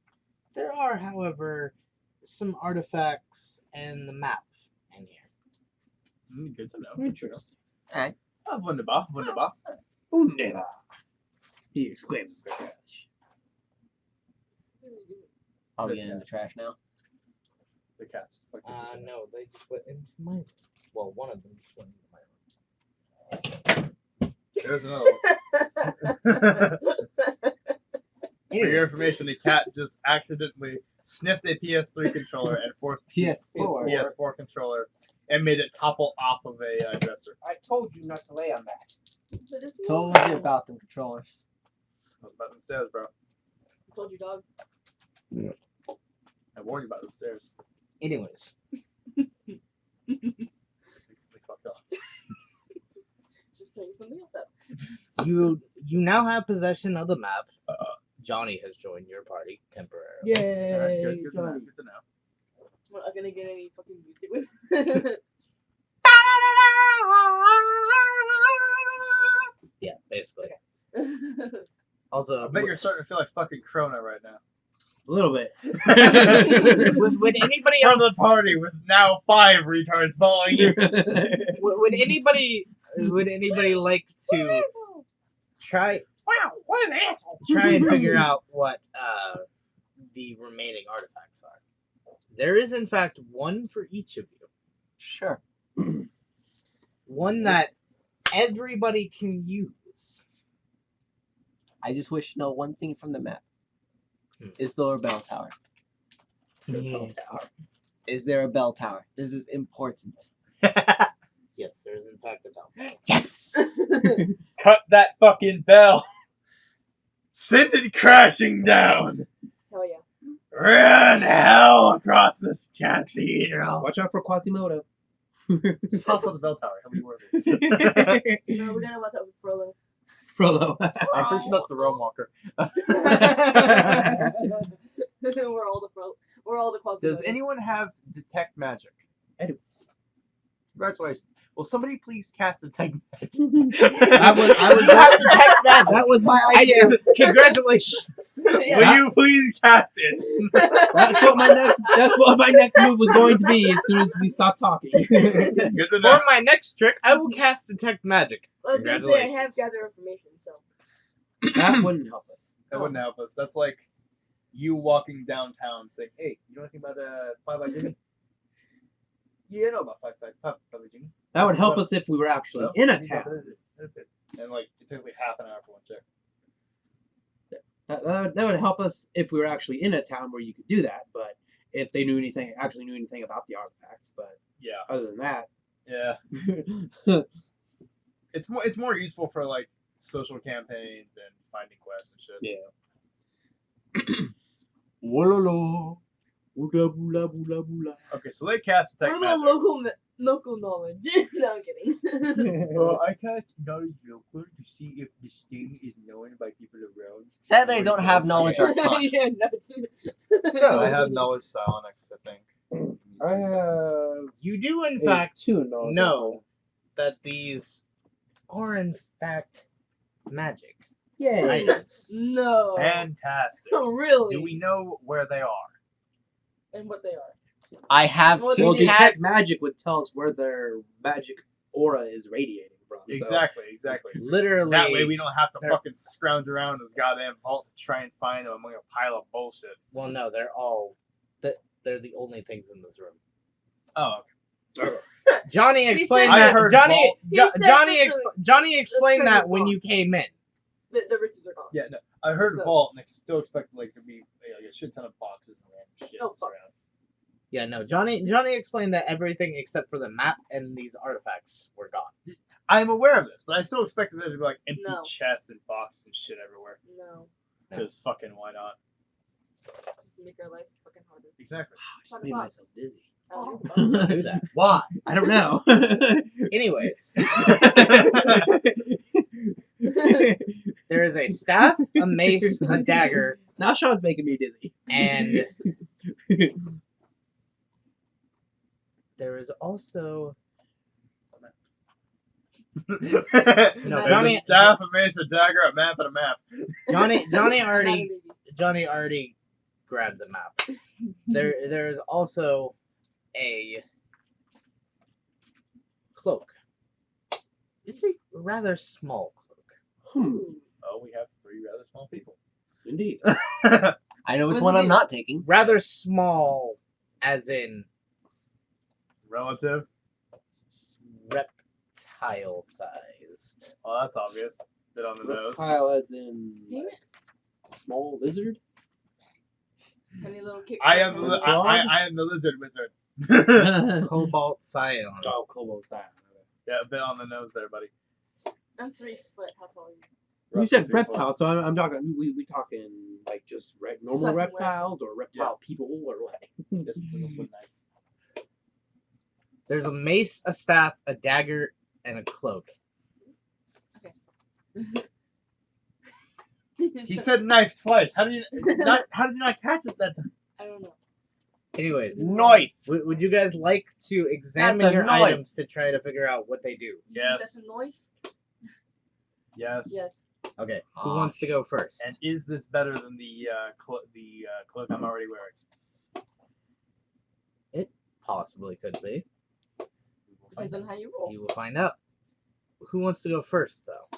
Speaker 4: There are, however, some artifacts and the map in here.
Speaker 1: Good to know.
Speaker 5: Interesting.
Speaker 2: Alright.
Speaker 1: Wunderbar, wunderbar.
Speaker 5: Wunderbar. He exclaims with courage.
Speaker 2: Are we in the trash now?
Speaker 1: The cats.
Speaker 4: No, they just went into my room. Well, one of them just went into my room.
Speaker 1: There's another one. For your
Speaker 4: Anyway,
Speaker 1: information, the cat just accidentally sniffed a PS3 controller and forced
Speaker 2: PS4.
Speaker 1: PS4 controller and made it topple off of a dresser.
Speaker 5: I told you not to lay on that.
Speaker 3: But it's
Speaker 2: Told
Speaker 3: not.
Speaker 2: you about them controllers.
Speaker 1: I was about them stairs, bro.
Speaker 3: I told you, dog.
Speaker 1: I warned you about the stairs.
Speaker 4: anyways,
Speaker 1: It's fucked up.
Speaker 3: Just taking something else out.
Speaker 4: you now have possession of the map. Johnny has joined your party temporarily.
Speaker 1: Alright, good to know. Good to know.
Speaker 3: We're not gonna get any fucking music with.
Speaker 4: Yeah, basically.
Speaker 3: Okay.
Speaker 4: Also,
Speaker 1: I bet you're starting to feel like fucking Krona right now.
Speaker 5: A little bit.
Speaker 4: would anybody
Speaker 1: From the
Speaker 4: else
Speaker 1: party with now 5 retards following you.
Speaker 4: would anybody like to try
Speaker 3: Wow, what an asshole!
Speaker 4: try and figure out what the remaining artifacts are? There is in fact one for each of you.
Speaker 2: Sure.
Speaker 4: One that everybody can use.
Speaker 2: I just wish to know one thing from the map.
Speaker 4: Hmm.
Speaker 2: Is there a bell tower? Is there a bell tower? This is important.
Speaker 4: Yes, there is in fact a bell.
Speaker 2: Yes!
Speaker 1: Cut that fucking bell. Send it crashing down.
Speaker 3: Hell yeah.
Speaker 1: Run hell across this cathedral.
Speaker 5: Watch out for Quasimodo.
Speaker 1: Toss on the bell tower. He'll be worth it.
Speaker 3: No, we're gonna watch out for Frollo.
Speaker 5: Frollo.
Speaker 1: I'm pretty sure that's the Rome Walker.
Speaker 3: We're all the Quasimodos.
Speaker 1: Does anyone have detect magic?
Speaker 5: I do.
Speaker 1: Congratulations. Will somebody please cast detect magic?
Speaker 2: I was
Speaker 4: You have to check that.
Speaker 2: that was my
Speaker 4: I
Speaker 2: idea.
Speaker 4: do. Congratulations.
Speaker 1: Will you please cast it?
Speaker 5: That's what my next move was going to be as soon as we stopped talking.
Speaker 1: Good to
Speaker 4: For
Speaker 1: know.
Speaker 4: my next trick, I will cast Detect Magic.
Speaker 3: I was gonna say I have gather information, so.
Speaker 5: That wouldn't help us.
Speaker 1: That wouldn't help us. That's like you walking downtown saying, "Hey, you know anything about 5 by Jimmy?" Yeah, I know about 5 by Jimmy.
Speaker 5: That would help us if we were actually in a town.
Speaker 1: And like it takes like half an hour for one check.
Speaker 5: That would help us if we were actually in a town where you could do that. But if they knew anything about the artifacts, but
Speaker 1: Yeah.
Speaker 5: other than that,
Speaker 1: Yeah. It's more useful for like social campaigns and finding quests and shit.
Speaker 5: yeah.
Speaker 2: Wololo.
Speaker 1: Okay, so they cast
Speaker 3: What
Speaker 1: Detect
Speaker 3: about
Speaker 1: Magic.
Speaker 3: local knowledge? No, I'm kidding.
Speaker 1: I cast Knowledge Local to see if this thing is known by people around.
Speaker 2: Sadly, I don't have knowledge arcana.
Speaker 3: Yeah, no, it's-
Speaker 4: So,
Speaker 1: I have Knowledge Psionics, I think.
Speaker 5: I have
Speaker 4: you do in fact
Speaker 5: two knowledge
Speaker 4: know that these are in fact magic
Speaker 5: Yay.
Speaker 4: items.
Speaker 3: No.
Speaker 1: Fantastic.
Speaker 3: Oh, really?
Speaker 1: Do we know where they are?
Speaker 3: And what they are.
Speaker 2: I have
Speaker 3: Well,
Speaker 2: two
Speaker 5: Well, detect
Speaker 2: casts.
Speaker 5: magic would tell us where their magic aura is radiating from. So
Speaker 1: Exactly.
Speaker 4: Literally,
Speaker 1: That way we don't have to
Speaker 4: they're-
Speaker 1: fucking scrounge around this goddamn vault to try and find them among a pile of bullshit.
Speaker 4: well, no, they're the only things in this room.
Speaker 1: Oh, okay.
Speaker 4: Johnny
Speaker 3: He
Speaker 4: explained
Speaker 1: said- I
Speaker 4: that.
Speaker 1: heard
Speaker 4: Johnny,
Speaker 1: vault.
Speaker 3: He said
Speaker 4: Johnny explained that
Speaker 3: treasure's
Speaker 4: when
Speaker 3: gone.
Speaker 4: you came in.
Speaker 3: The riches are gone.
Speaker 1: Yeah, no. I heard
Speaker 3: So-
Speaker 1: vault and I still expect like to be like a shit ton of boxes and random shit
Speaker 3: Oh, fuck.
Speaker 1: around.
Speaker 4: Yeah, no. Johnny explained that everything except for the map and these artifacts were gone.
Speaker 1: I'm aware of this, but I still expected there to be like empty
Speaker 3: No.
Speaker 1: chests and boxes and shit everywhere.
Speaker 3: No.
Speaker 1: Because fucking why not?
Speaker 3: Just to make our lives fucking harder.
Speaker 1: Exactly.
Speaker 5: I just made myself dizzy.
Speaker 4: Don't do that.
Speaker 2: Why?
Speaker 5: I don't know.
Speaker 4: Anyways, there is a staff, a mace, a dagger,
Speaker 5: Now Sean's making me dizzy.
Speaker 4: and there is also
Speaker 1: No,
Speaker 3: Johnny-
Speaker 1: Johnny, a staff, a mace, a dagger, a map, and a map.
Speaker 4: Johnny already grabbed the map. There is also a cloak. It's a rather small cloak.
Speaker 1: Oh, we have 3 rather small people.
Speaker 5: Indeed.
Speaker 2: I know which
Speaker 3: What's
Speaker 2: one
Speaker 3: it
Speaker 2: I'm
Speaker 3: mean?
Speaker 2: not taking.
Speaker 4: Rather small, as in
Speaker 1: Relative.
Speaker 4: reptile sized.
Speaker 1: Oh, that's obvious. Bit on the nose.
Speaker 5: Reptile as in
Speaker 3: Damn
Speaker 5: like, small lizard?
Speaker 3: Any little kick.
Speaker 1: I am
Speaker 3: from
Speaker 1: the,
Speaker 3: the-
Speaker 1: I am the lizard wizard.
Speaker 4: Cobalt scion.
Speaker 5: Oh, cobalt style.
Speaker 1: Yeah, a bit on the nose there, buddy.
Speaker 3: I'm 3 foot. How tall are you?
Speaker 5: You said
Speaker 1: Roughly 3
Speaker 5: reptile, so I'm talking. We talking like just normal
Speaker 3: Fucking
Speaker 5: reptiles or reptile people or what?
Speaker 1: foot. This is nice.
Speaker 4: There's a mace, a staff, a dagger, and a cloak.
Speaker 1: He said knife twice. How did you not catch it that time?
Speaker 3: I don't know.
Speaker 4: Anyways,
Speaker 1: Knife.
Speaker 4: would you guys like to examine
Speaker 2: That's a
Speaker 4: your
Speaker 2: knife.
Speaker 4: items to try to figure out what they do?
Speaker 3: That's
Speaker 1: Yes.
Speaker 3: a knife?
Speaker 1: Yes.
Speaker 3: Yes.
Speaker 4: Okay, who
Speaker 2: Ah,
Speaker 4: wants to go first?
Speaker 1: And is this better than the cloak I'm already wearing?
Speaker 4: Possibly could be.
Speaker 3: Depends on how you roll.
Speaker 4: You will find out. Who wants to go first, though?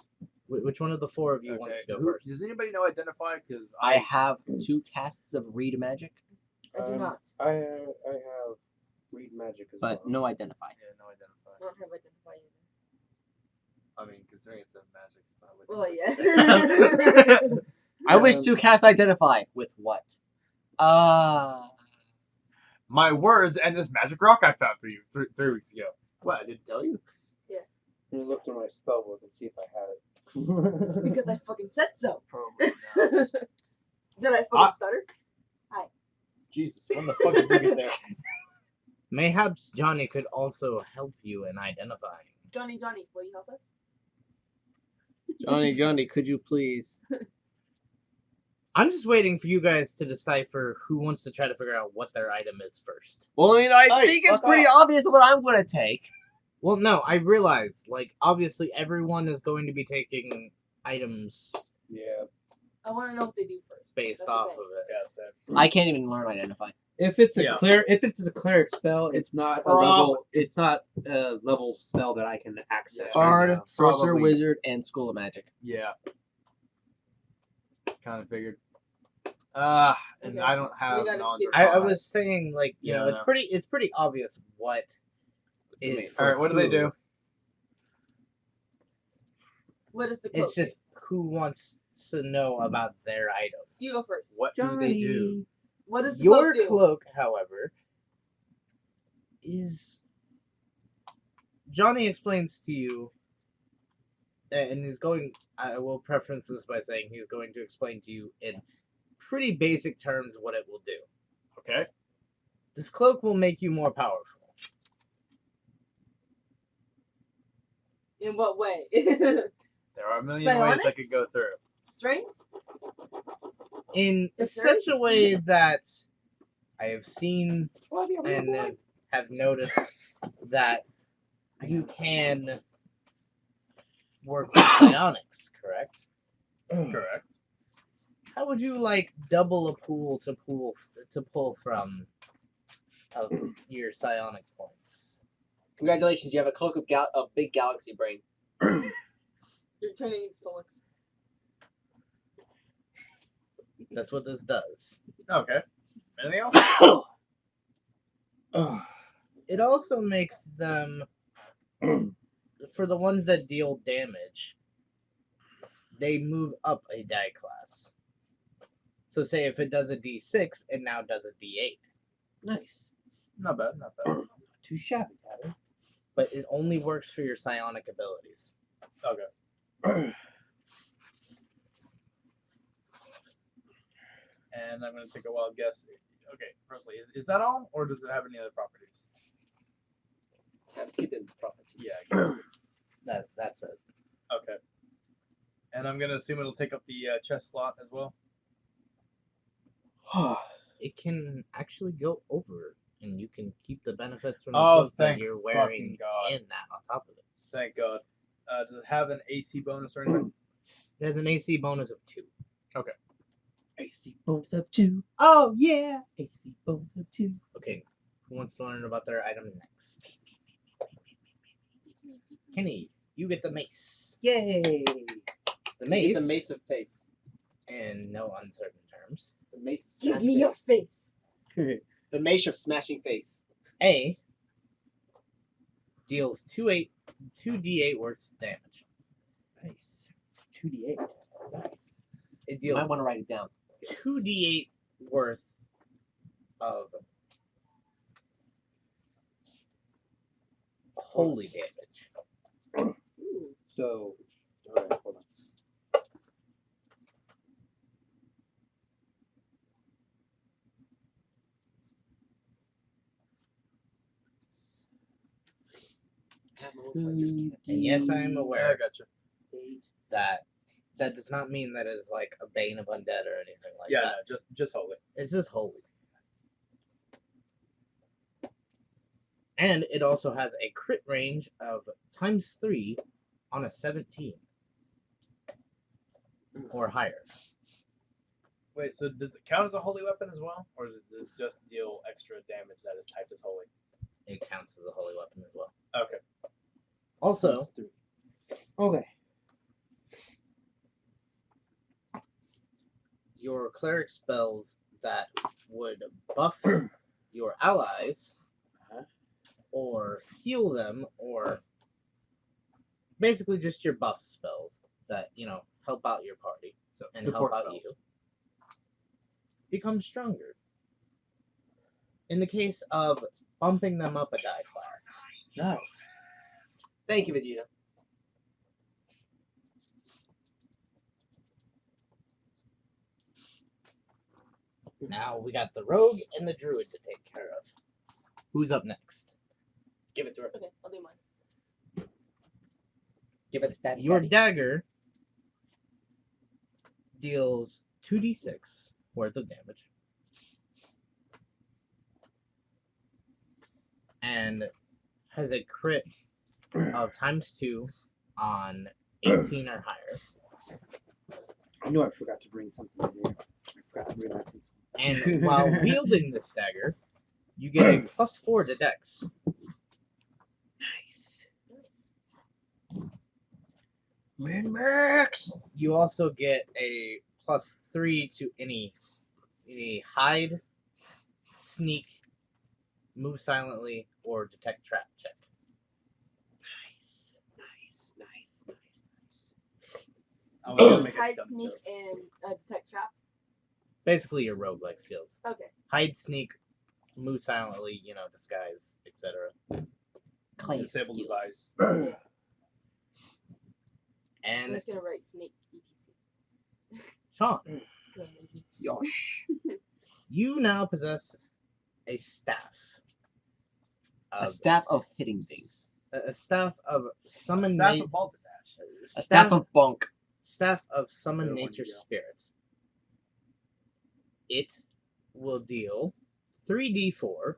Speaker 4: Which one of the 4 of you wants to go first?
Speaker 1: Does anybody know identify? Because
Speaker 2: I have 2 casts of read magic,
Speaker 3: I do not.
Speaker 5: I have read magic as
Speaker 2: but
Speaker 5: well.
Speaker 2: no identify.
Speaker 1: Yeah, no identify.
Speaker 3: I don't have identify either.
Speaker 1: I mean, considering it's a magic spell.
Speaker 3: Well, yeah.
Speaker 2: I wish to cast identify with what?
Speaker 1: My words and this magic rock I found for you 3 weeks ago. What? I didn't tell you.
Speaker 5: Let me look through my spell book and see if I have it.
Speaker 3: Because I fucking said so.
Speaker 1: Probably not.
Speaker 3: Did I fucking stutter?
Speaker 1: Jesus, when the fuck did you get there?
Speaker 4: Mayhaps Johnny could also help you in identifying.
Speaker 3: Johnny, will you help us?
Speaker 2: Johnny, could you please?
Speaker 4: I'm just waiting for you guys to decipher who wants to try to figure out what their item is first.
Speaker 2: Well, I mean, I
Speaker 1: Hey,
Speaker 2: think it's
Speaker 1: fuck
Speaker 2: pretty obvious what I'm going to take.
Speaker 4: Well, no, I realize, like, obviously everyone is going to be taking items.
Speaker 5: Yeah.
Speaker 3: I want to know what they do first.
Speaker 4: based
Speaker 3: That's the
Speaker 4: off
Speaker 3: thing.
Speaker 4: of it.
Speaker 1: Yeah, so
Speaker 2: I can't even learn identify.
Speaker 5: If it's a
Speaker 1: Yeah.
Speaker 5: cleric spell, it's not a
Speaker 1: Prob-
Speaker 5: level. It's not a level spell that I can access.
Speaker 1: Yeah.
Speaker 5: right
Speaker 2: Bard,
Speaker 5: now.
Speaker 2: sorcerer,
Speaker 1: Probably.
Speaker 2: wizard, and school of magic.
Speaker 1: yeah. Kind of figured. And
Speaker 3: Okay.
Speaker 1: I don't have
Speaker 3: We gotta
Speaker 1: knowledge.
Speaker 3: skip.
Speaker 1: or
Speaker 4: I
Speaker 1: thought.
Speaker 4: was saying, like, you know,
Speaker 1: Yeah.
Speaker 4: it's pretty obvious what is.
Speaker 1: All right, what do they do?
Speaker 3: What is the cloak?
Speaker 4: It's just who wants to know about their item.
Speaker 3: You go first.
Speaker 1: What do they do?
Speaker 3: What does the
Speaker 4: Your
Speaker 3: cloak do?
Speaker 4: cloak, however, is. Johnny explains to you, and he's going. I will preference this by saying he's going to explain to you in pretty basic terms what it will do.
Speaker 1: Okay.
Speaker 4: This cloak will make you more powerful.
Speaker 3: In what way?
Speaker 1: There are a million ways that could
Speaker 3: Psionics?
Speaker 1: go through.
Speaker 3: Strength?
Speaker 4: In
Speaker 3: Dexterity?
Speaker 4: such a way that I have seen
Speaker 3: Well, yeah,
Speaker 4: and have noticed that you can work with psionics, correct?
Speaker 1: Correct.
Speaker 4: How would you like double a pool to pull from of your psionic points?
Speaker 2: Congratulations, you have a cloak of big galaxy brain.
Speaker 3: You're turning into Solix.
Speaker 4: That's what this does.
Speaker 1: Okay. Anything else?
Speaker 4: It also makes them, for the ones that deal damage, they move up a die class. So say if it does a d6, it now does a d8.
Speaker 5: Nice.
Speaker 1: Not bad. Not bad.
Speaker 5: Not too shabby, Adam.
Speaker 4: But it only works for your psionic abilities.
Speaker 1: Okay. And I'm going to take a wild guess. Okay, firstly, is that all, or does it have any other properties?
Speaker 2: Have hidden properties.
Speaker 1: Yeah.
Speaker 4: That's it.
Speaker 1: Okay. And I'm going to assume it'll take up the chest slot as well.
Speaker 4: It can actually go over, and you can keep the benefits from the
Speaker 1: Oh,
Speaker 4: cloak that
Speaker 1: thank
Speaker 4: you're
Speaker 1: fucking
Speaker 4: wearing
Speaker 1: God.
Speaker 4: in that on top of it.
Speaker 1: Thank God. Does it have an AC bonus or anything?
Speaker 4: It has an AC bonus of 2.
Speaker 5: AC bonus of 2. Oh yeah. AC bonus of 2.
Speaker 4: Okay, who wants to learn about their item next? Kenny, you get the mace.
Speaker 5: Yay.
Speaker 4: The
Speaker 2: You
Speaker 4: mace,
Speaker 2: get the mace of face.
Speaker 4: in no uncertain terms.
Speaker 2: The mace of
Speaker 3: Give
Speaker 2: smash
Speaker 3: me your
Speaker 2: face.
Speaker 3: face.
Speaker 2: The mace of smashing face.
Speaker 4: A deals 2d8 worth of damage.
Speaker 5: Nice. 2d8. Nice.
Speaker 4: It
Speaker 2: You might
Speaker 4: deals
Speaker 2: want to write it down.
Speaker 4: 2d8 worth of holy damage.
Speaker 5: So, alright, hold on.
Speaker 4: And yes, I am
Speaker 1: Yeah, I
Speaker 4: aware
Speaker 1: gotcha.
Speaker 5: 8.
Speaker 4: that does not mean that it's like a bane of undead or anything like
Speaker 1: Yeah,
Speaker 4: that.
Speaker 1: no, just holy.
Speaker 4: It's just holy. And it also has a crit range of ×3 on a 17 or higher.
Speaker 1: Wait, so does it count as a holy weapon as well? Or does it just deal extra damage that is typed as holy?
Speaker 4: It counts as a holy weapon as well.
Speaker 1: Okay.
Speaker 4: Also,
Speaker 5: Plus 3. Okay.
Speaker 4: your cleric spells that would buff your allies or heal them or basically just your buff spells that, you know, help out your party
Speaker 1: So
Speaker 4: and
Speaker 1: support
Speaker 4: help out
Speaker 1: spells.
Speaker 4: you become stronger. In the case of bumping them up a die class,
Speaker 5: Nice.
Speaker 2: Thank you, Vegeta.
Speaker 4: now we got the rogue and the druid to take care of. Who's up next?
Speaker 2: Give it to her.
Speaker 3: Okay, I'll do mine.
Speaker 2: Give it a stab.
Speaker 4: Your
Speaker 2: stabby.
Speaker 4: dagger deals 2d6 worth of damage. And has a crit of ×2 on 18 or higher.
Speaker 5: I know I forgot to bring something in here. I forgot to bring my pencil.
Speaker 4: And while wielding this dagger, you get a +4 to Dex.
Speaker 5: Nice.
Speaker 3: Nice.
Speaker 5: Min-max!
Speaker 4: You also get a +3 to any hide, sneak, move silently, or detect trap check.
Speaker 5: Nice.
Speaker 1: I was gonna
Speaker 3: So
Speaker 1: make a
Speaker 3: hide,
Speaker 1: dumb
Speaker 3: sneak,
Speaker 1: joke.
Speaker 3: and detect trap.
Speaker 4: Basically your roguelike skills.
Speaker 3: Okay.
Speaker 4: Hide, sneak, move silently, disguise, etc.
Speaker 2: Clay
Speaker 1: Disable
Speaker 2: skills.
Speaker 1: device.
Speaker 3: I'm
Speaker 4: And
Speaker 3: just gonna write snake etc.
Speaker 4: Sean,
Speaker 3: Good.
Speaker 2: Yosh.
Speaker 4: you now possess a staff.
Speaker 2: A staff of hitting things.
Speaker 4: A staff of summon
Speaker 1: Staff of Balderdash.
Speaker 2: A staff of bunk.
Speaker 4: Staff of Summon
Speaker 5: Good one,
Speaker 4: Nature
Speaker 5: Joe.
Speaker 4: Spirit. It will deal 3d4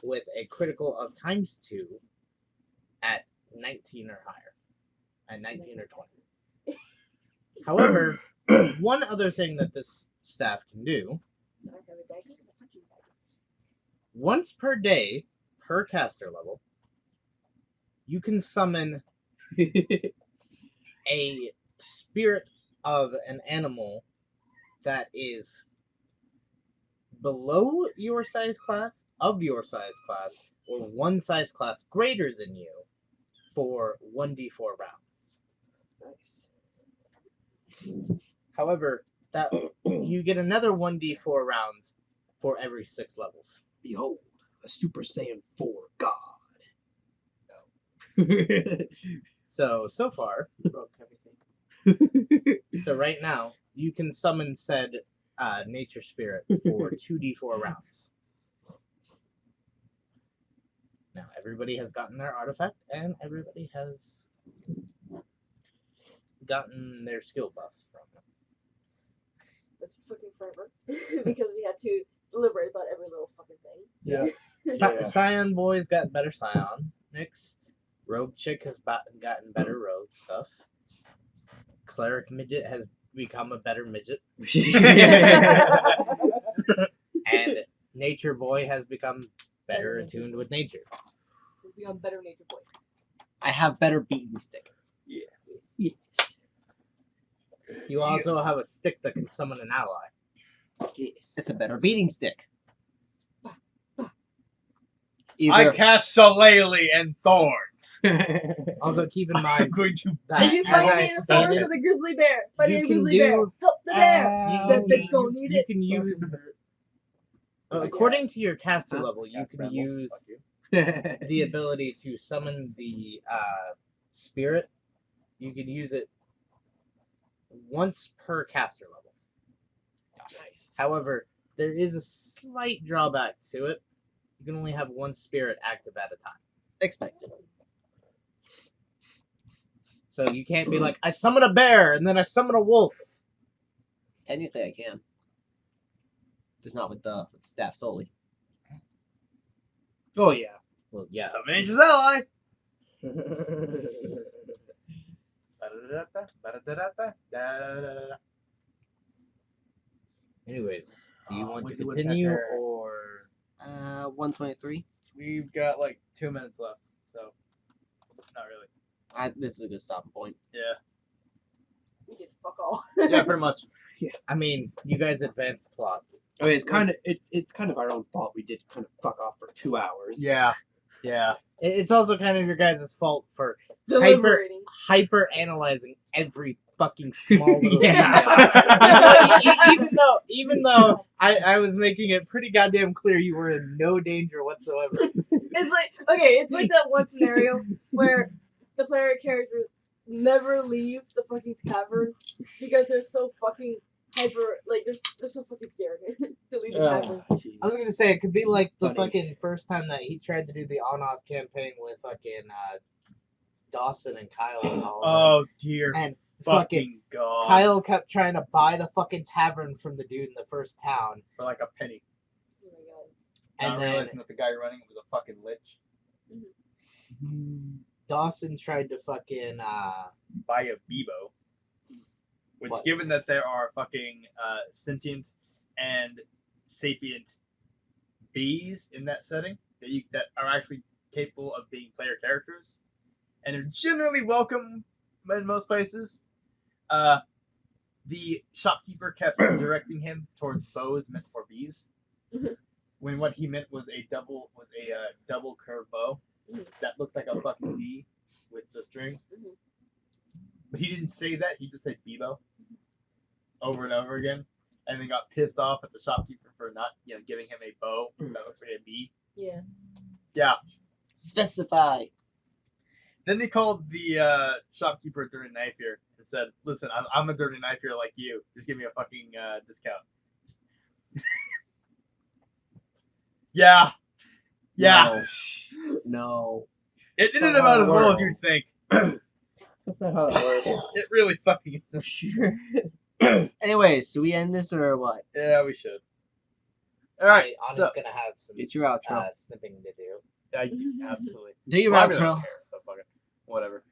Speaker 4: with a critical of ×2 at 19 or higher. At 19 or 20. However, one other thing that this staff can do,
Speaker 3: So I have a dagger and a punching bag.
Speaker 4: once per day, per caster level, you can summon a spirit of an animal that is below your size class, of your size class, or one size class greater than you for 1d4 rounds.
Speaker 5: Nice.
Speaker 4: However, that you get another 1d4 rounds for every 6 levels.
Speaker 5: Behold, a Super Saiyan 4 God.
Speaker 4: So far,
Speaker 5: Broke everything.
Speaker 4: so right now, you can summon said nature spirit for 2d4 rounds. Now, everybody has gotten their artifact, and everybody has gotten their skill buffs from it.
Speaker 3: That's fucking forever. Because we had to deliberate about every little fucking thing.
Speaker 1: Yeah.
Speaker 5: Yeah.
Speaker 4: Scion Boy's got better Psionics. Rogue Chick has gotten better rogue stuff. Cleric Midget has become a better midget. And Nature Boy has become better attuned with nature.
Speaker 3: We'll be on better nature boy.
Speaker 2: I have better beating stick.
Speaker 5: Yes.
Speaker 4: You also have a stick that can summon an ally.
Speaker 5: Yes.
Speaker 2: It's a better beating stick.
Speaker 1: I
Speaker 2: Either
Speaker 1: cast Shillelagh and Thorns.
Speaker 4: Also, keep in
Speaker 1: I'm
Speaker 4: mind
Speaker 1: going to
Speaker 4: that
Speaker 3: If you
Speaker 4: as
Speaker 3: find
Speaker 4: I
Speaker 3: me in the forest
Speaker 4: stated,
Speaker 3: with a grizzly bear, find
Speaker 4: you
Speaker 3: me a
Speaker 4: can
Speaker 3: grizzly bear.
Speaker 4: do-
Speaker 3: Help the bear. That bitch
Speaker 5: You
Speaker 3: gonna need
Speaker 4: you
Speaker 3: it.
Speaker 4: can use according to your caster level, you can use the ability to summon the spirit. You can use it once per caster level.
Speaker 5: Nice.
Speaker 4: However, there is a slight drawback to it. You can only have one spirit active at a time.
Speaker 2: expected.
Speaker 4: So you can't be like, I summon a bear and then I summon a wolf.
Speaker 2: Technically, I can. Just not with the staff solely.
Speaker 5: Oh yeah.
Speaker 4: Well, yeah.
Speaker 1: Summon Nature's ally.
Speaker 4: Anyways, do you want to
Speaker 1: With the
Speaker 4: continue
Speaker 1: woodpecker.
Speaker 4: or
Speaker 2: 123.
Speaker 1: We've got like 2 minutes left, so not really.
Speaker 2: This is a good stopping point.
Speaker 1: Yeah.
Speaker 3: We get to fuck all.
Speaker 1: Yeah, pretty much.
Speaker 4: I mean, you guys advance plot.
Speaker 5: I mean, it's kind of our own fault. We did kind of fuck off for 2 hours.
Speaker 1: Yeah. Yeah.
Speaker 4: It's also kind of your guys' fault for
Speaker 3: Deliberating.
Speaker 4: hyper analyzing every fucking small little
Speaker 5: Yeah.
Speaker 4: detail. even though I was making it pretty goddamn clear you were in no danger whatsoever.
Speaker 3: It's like that one scenario where the player characters never leave the fucking tavern because they're so fucking hyper, like they're so fucking scared to leave the tavern.
Speaker 4: I was gonna say it could be like the
Speaker 5: Funny.
Speaker 4: fucking first time that he tried to do the on-off campaign with fucking Dawson and Kyle and all of them.
Speaker 1: Oh dear.
Speaker 4: And
Speaker 1: fucking god.
Speaker 4: Kyle kept trying to buy the fucking tavern from the dude in the first town,
Speaker 1: For like a penny.
Speaker 3: Oh my god.
Speaker 4: and
Speaker 1: Not
Speaker 4: then
Speaker 1: realizing that the guy running it was a fucking lich.
Speaker 4: Dawson tried to fucking
Speaker 1: Buy a Bebo. Which,
Speaker 2: What?
Speaker 1: given that there are fucking sentient and sapient bees in that setting that are actually capable of being player characters and are generally welcome in most places, the shopkeeper kept directing him towards bows meant for bees, when what he meant was a double curved bow that looked like a fucking bee with the string. But he didn't say that. He just said bee bow over and over again, and then got pissed off at the shopkeeper for not, giving him a bow that looked like a bee.
Speaker 3: Yeah.
Speaker 1: Yeah.
Speaker 2: Specify.
Speaker 1: Then they called the shopkeeper a dirty knife here and said, "Listen, I'm a dirty knife here like you. Just give me a fucking discount." Yeah.
Speaker 2: No.
Speaker 1: It didn't about as well as
Speaker 2: works.
Speaker 1: you'd think.
Speaker 5: That's not how that works.
Speaker 1: It really fucking isn't.
Speaker 2: Anyways, should we end this or what?
Speaker 1: Yeah, we should. All right.
Speaker 4: Anna's
Speaker 1: So,
Speaker 4: gonna have some
Speaker 2: It's your outro.
Speaker 4: snipping to do.
Speaker 1: absolutely.
Speaker 2: Do your
Speaker 1: Well, I mean, I
Speaker 2: outro.
Speaker 1: don't care, so fuck it. Whatever.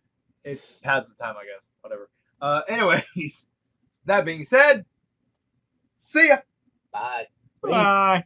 Speaker 1: It pads the time, I guess. Whatever. Anyways, that being said, see ya.
Speaker 4: Bye.
Speaker 1: Bye.